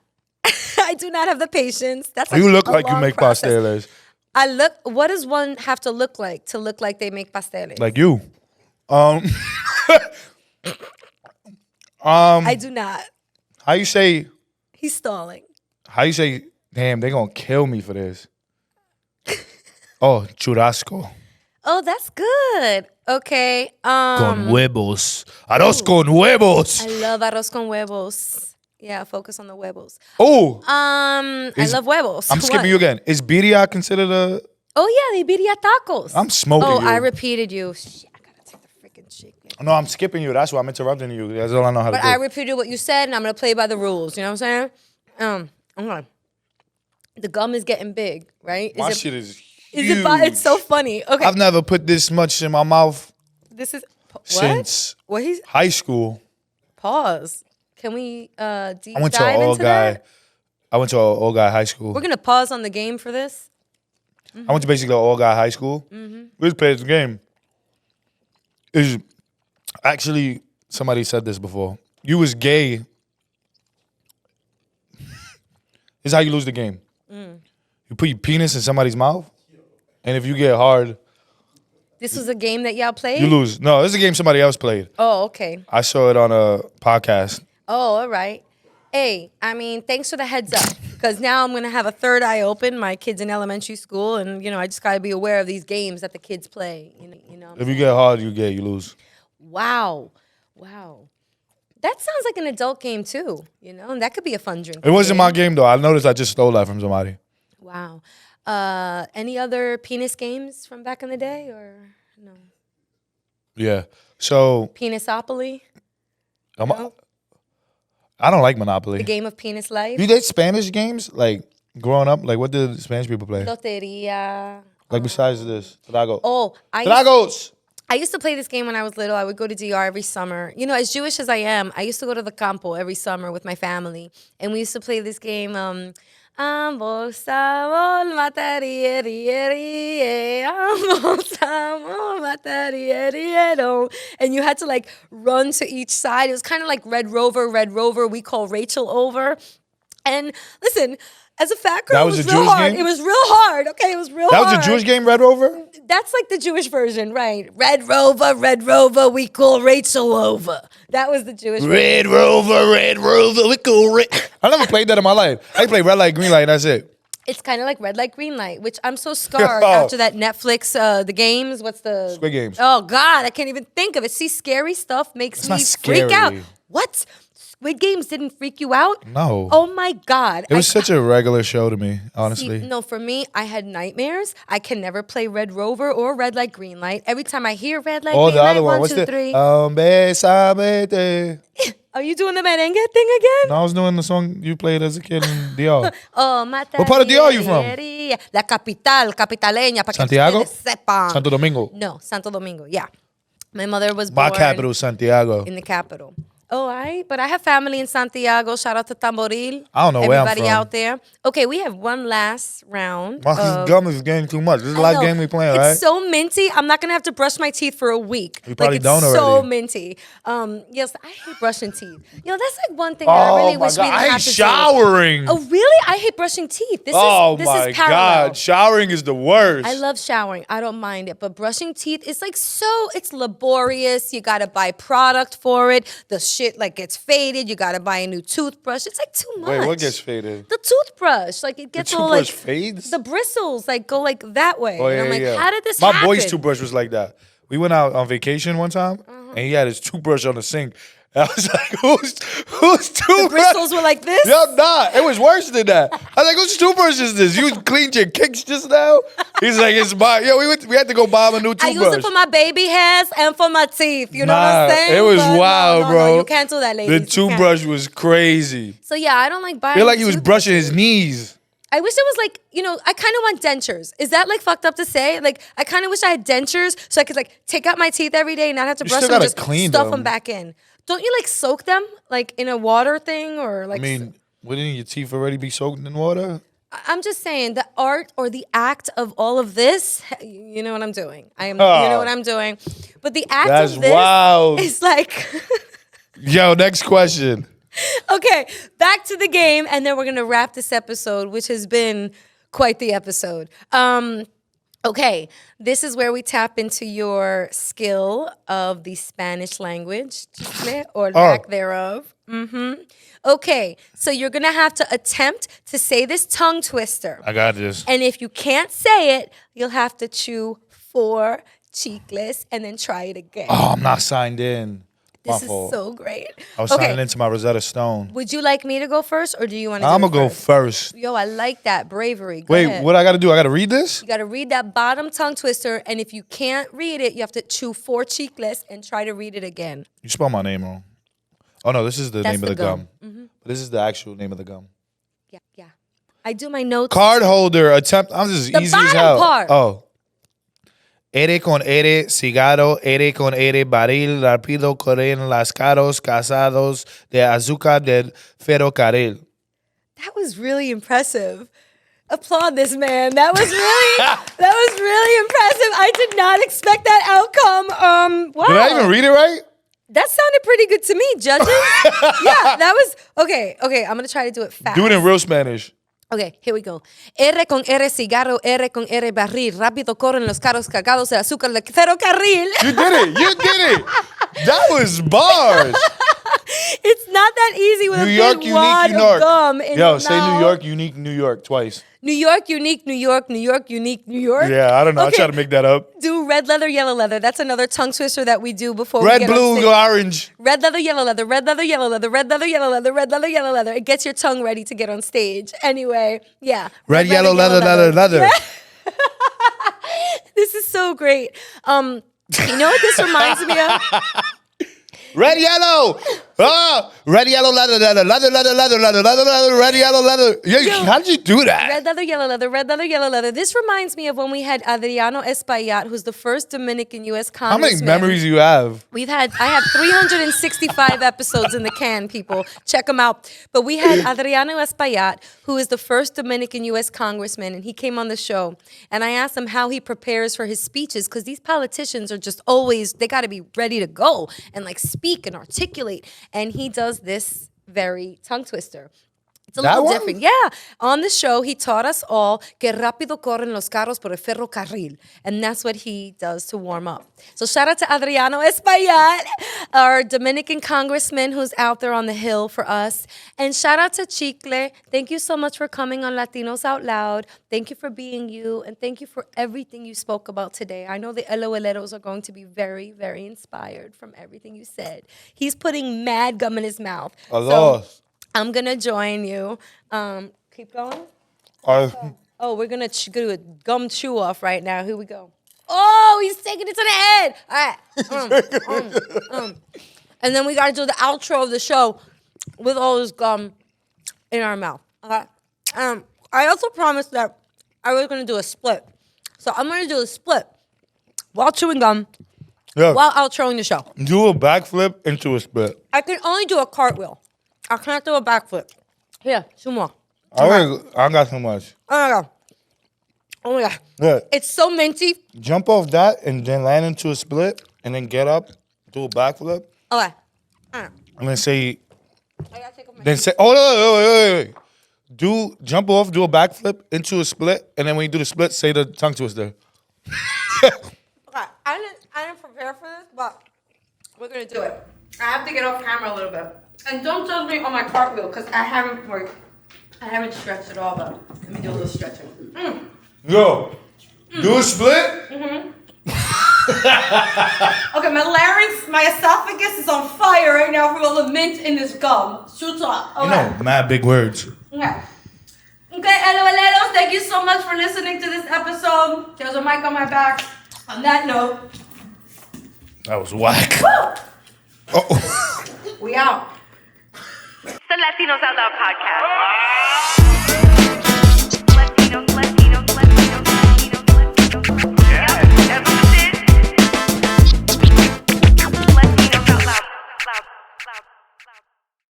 I do not have the patience. That's You look a like you long make process. pasteles. What does one have to look like they make pasteles? Like you. I do not. How you say, He's stalling. damn, they gonna kill me for this. Oh, churrasco. Oh, that's good. Okay. Con huevos. Arroz con huevos. I love arroz con huevos. Yeah, focus on the huevos. Oh, I love huevos. I'm skipping What? you again. Is birria considered a... Oh yeah, they birria tacos. I'm smoking Oh, you. I repeated you. Shit, I gotta take the freaking chicle. No, I'm skipping you. That's why I'm interrupting you. That's all I know how to But do. I repeated what you said, and I'm gonna play by the rules. You know what I'm saying? Okay. The gum is getting big, right? My shit is huge. It's so funny. Okay. I've never put this much in my mouth This is what? since What he's high school. pause. Can we deep I went to dive an all into guy. that? I went to an all guy high school. We're gonna pause on the game for this. I went to basically an all guy high school. We just played the game. Is actually somebody said this before. You was gay. This is how you lose the game. You put your penis in somebody's mouth, and if you get hard, This was a game that y'all played? you lose. No, this is a game somebody else played. Oh, okay. I saw it on a podcast. Oh, all right. Hey, I mean, thanks for the heads up. Because now I'm going to have a third eye open. My kid's in elementary school. And, I just got to be aware of these games that the kids play. You know. If you get hard, you lose. Wow. That sounds like an adult game, too. And that could be a fun drink. It wasn't my game, though. I noticed I just stole that from somebody. Wow. Any other penis games from back in the day? Or no? Yeah. So. Penisopoly? I don't like Monopoly. The game of penis life? You did Spanish games? Like, growing up? Like, what did Spanish people play? Loteria. Like, besides this? Trago. Oh, Tragos! I used to play this game when I was little. I would go to DR every summer. As Jewish as I am, I used to go to the campo every summer with my family. And we used to play this game, Ambos sabor materieri, ambos sabor materieri. And you had to like run to each side. It was kind of like Red Rover. We call Rachel over. And listen, as a fat girl, That it was was a real Jewish hard. game? It was real hard. Okay, it was real hard. That was a Jewish game, Red Rover? That's like the Jewish version, right? Red Rover, we call Rachel over. That was the Jewish version. Red Rover, we cool. I never played that in my life. I played red light, green light, that's it. It's kind of like red light, green light, which I'm so scarred after that Netflix, the games. What's the... Squid Games. Oh, God, I can't even think of it. See, scary stuff makes me not freak out. scary. What? Squid Games didn't freak you out? No. Oh, my God. It was such a regular show to me, honestly. No, for me, I had nightmares. I can never play Red Rover or Red Light, Green Light. Every time I hear Red Light, Oh, Green the Light, other one. 1, What's 2, the... 3. Besame. Are you doing the merengue thing again? No, I was doing the song you played as a kid in DR. Oh, What part of DR are you from? La capital, capitaleña, para Santiago? que ustedes sepan. Santo Domingo. No, Santo Domingo, yeah. My mother was born My capital, Santiago. in the capital. Oh, but I have family in Santiago. Shout out to Tamboril. I don't know where I'm Everybody from. out there. Okay, we have one last round. My gum is getting too much. This is the last game we playing, right? It's so minty. I'm not gonna have to brush my teeth for a week. You probably it's don't so already. minty. Yes, I hate brushing teeth. That's like one thing that I really wish we didn't I have hate to do. showering. Oh, really? I hate brushing teeth. This is my parallel. God. Showering is the worst. I love showering. I don't mind it. But brushing teeth is like it's laborious. You got to buy product for it. The shit like gets faded. You got to buy a new toothbrush. It's like too much. Wait, what gets faded? The toothbrush. Like it gets all like fades? the bristles like go like that way. Oh, and yeah, I'm like, yeah. how did this My happen? boy's toothbrush was like that. We went out on vacation one time, and he had his toothbrush on the sink. And I was like, whose toothbrush? The bristles were like this? Yo, nah, it was worse than that. I was like, whose toothbrush is this? You cleaned your kicks just now? He's like, it's mine. Yo, we had to go buy him a new I toothbrush. use it for my baby hairs and for my teeth. You know what Nah, I'm saying? it was But wild, no, bro. No, you can't do that, ladies. The You can't. toothbrush was crazy. So yeah, I don't like buying. I feel like he was toothbrushes. brushing his knees. I wish it was like, I kind of want dentures. Is that like fucked up to say? Like, I kind of wish I had dentures so I could like take out my teeth every day and not have to You brush still them, gotta just clean stuff them. them back in. Don't you like soak them like in a water thing or like? I mean, wouldn't your teeth already be soaked in water? I'm just saying the art or the act of all of this. You know what I'm doing. You know what I'm doing. But the act That's of this wild. is like. Yo, next question. Okay, back to the game, and then we're gonna wrap this episode, which has been quite the episode. Okay, this is where we tap into your skill of the Spanish language, chicle, or lack thereof. Okay, so you're gonna have to attempt to say this tongue twister. I got this. And if you can't say it, you'll have to chew 4 chicles and then try it again. Oh, I'm not signed in. This is fault. so great. I was signing into my Rosetta Stone. Would you like me to go first, or do you want to? I'm gonna go first. Yo, I like that bravery. Go Wait, ahead. what I gotta do? I gotta read this? You got to read that bottom tongue twister, and if you can't read it, you have to chew 4 Chiclets and try to read it again. You spelled my name wrong. Oh no, this is the name of the gum. Mm-hmm. This is the actual name of the gum. Yeah. I do my notes. Card holder attempt. I'm just The easy as bottom hell. part. Oh. Ere con ere, cigarro, ere con ere, barril, rápido, corren las caros, casados, de azúcar del ferrocarril. That was really impressive. Applaud this man. That was really impressive. I did not expect that outcome. Wow. Did I even read it right? That sounded pretty good to me, judges. Yeah, that was okay. I'm gonna try to do it fast. Do it in real Spanish. Okay, here we go. R con R cigarro, R con R barril. Rápido corren los carros cargados de azúcar del ferrocarril. You did it. That was bars. It's not that easy with New a York, big wad unique, New of York. gum in Yo, your say mouth. New York, unique, New York twice. New York, unique, New York, New York, unique, New York. Yeah, I don't know. Okay. I try to make that up. Do red leather, yellow leather. That's another tongue twister that we do before we Red, get on blue, stage. go orange. Red leather, yellow leather, red leather, yellow leather, red leather, yellow leather, red leather, yellow leather. It gets your tongue ready to get on stage. Anyway, yeah. Red, yellow, leather. Yeah. This is so great. You know what this reminds me of? Red, yellow. Red, yellow, leather, red, yellow, leather. Yeah, how did you do that? Red leather, yellow leather, red leather, yellow leather. This reminds me of when we had Adriano Espaillat, who's the first Dominican U.S. How many congressman. memories do you have? I have 365 episodes in the can, people. Check them out. But we had Adriano Espaillat, who is the first Dominican U.S. congressman, and he came on the show. And I asked him how he prepares for his speeches, because these politicians are just always, they got to be ready to go and like speak and articulate. And he does this very tongue twister. It's a little different. Yeah. On the show, he taught us all que rápido corren los carros por el ferrocarril. And that's what he does to warm up. So shout out to Adriano Espaillat, our Dominican congressman who's out there on the Hill for us. And shout out to Chicklet. Thank you so much for coming on Latinos Out Loud. Thank you for being you. And thank you for everything you spoke about today. I know the LOLeros are going to be very, very inspired from everything you said. He's putting mad gum in his mouth. Allah. So, I'm going to join you. Keep going. Oh, we're going to do a gum chew off right now. Here we go. Oh, he's taking it to the head. All right. And then we got to do the outro of the show with all this gum in our mouth. Okay. I also promised that I was going to do a split. So I'm going to do a split while chewing gum, while outroing the show. Do a backflip into a split. I can only do a cartwheel. I can't do a backflip. Here, 2 more. I got so much. Oh my God. Yeah. It's so minty. Jump off that and then land into a split and then get up, do a backflip, Okay. and then say, I gotta take off my wait. Jump off, do a backflip into a split, and then when you do the split, say the tongue twister. Okay. I didn't prepare for this, but we're gonna do it. I have to get off camera a little bit. And don't judge me on my cartwheel, because I haven't stretched at all, but let me do a little stretching. Yo, do a split? Mm-hmm. Okay, my larynx, my esophagus is on fire right now from all the mint in this gum. Shoots off. Okay. You know, mad big words. Okay. Okay, LOLeros, thank you so much for listening to this episode. There's a mic on my back. On that note, That was whack. we out. The Latinos Out Loud podcast.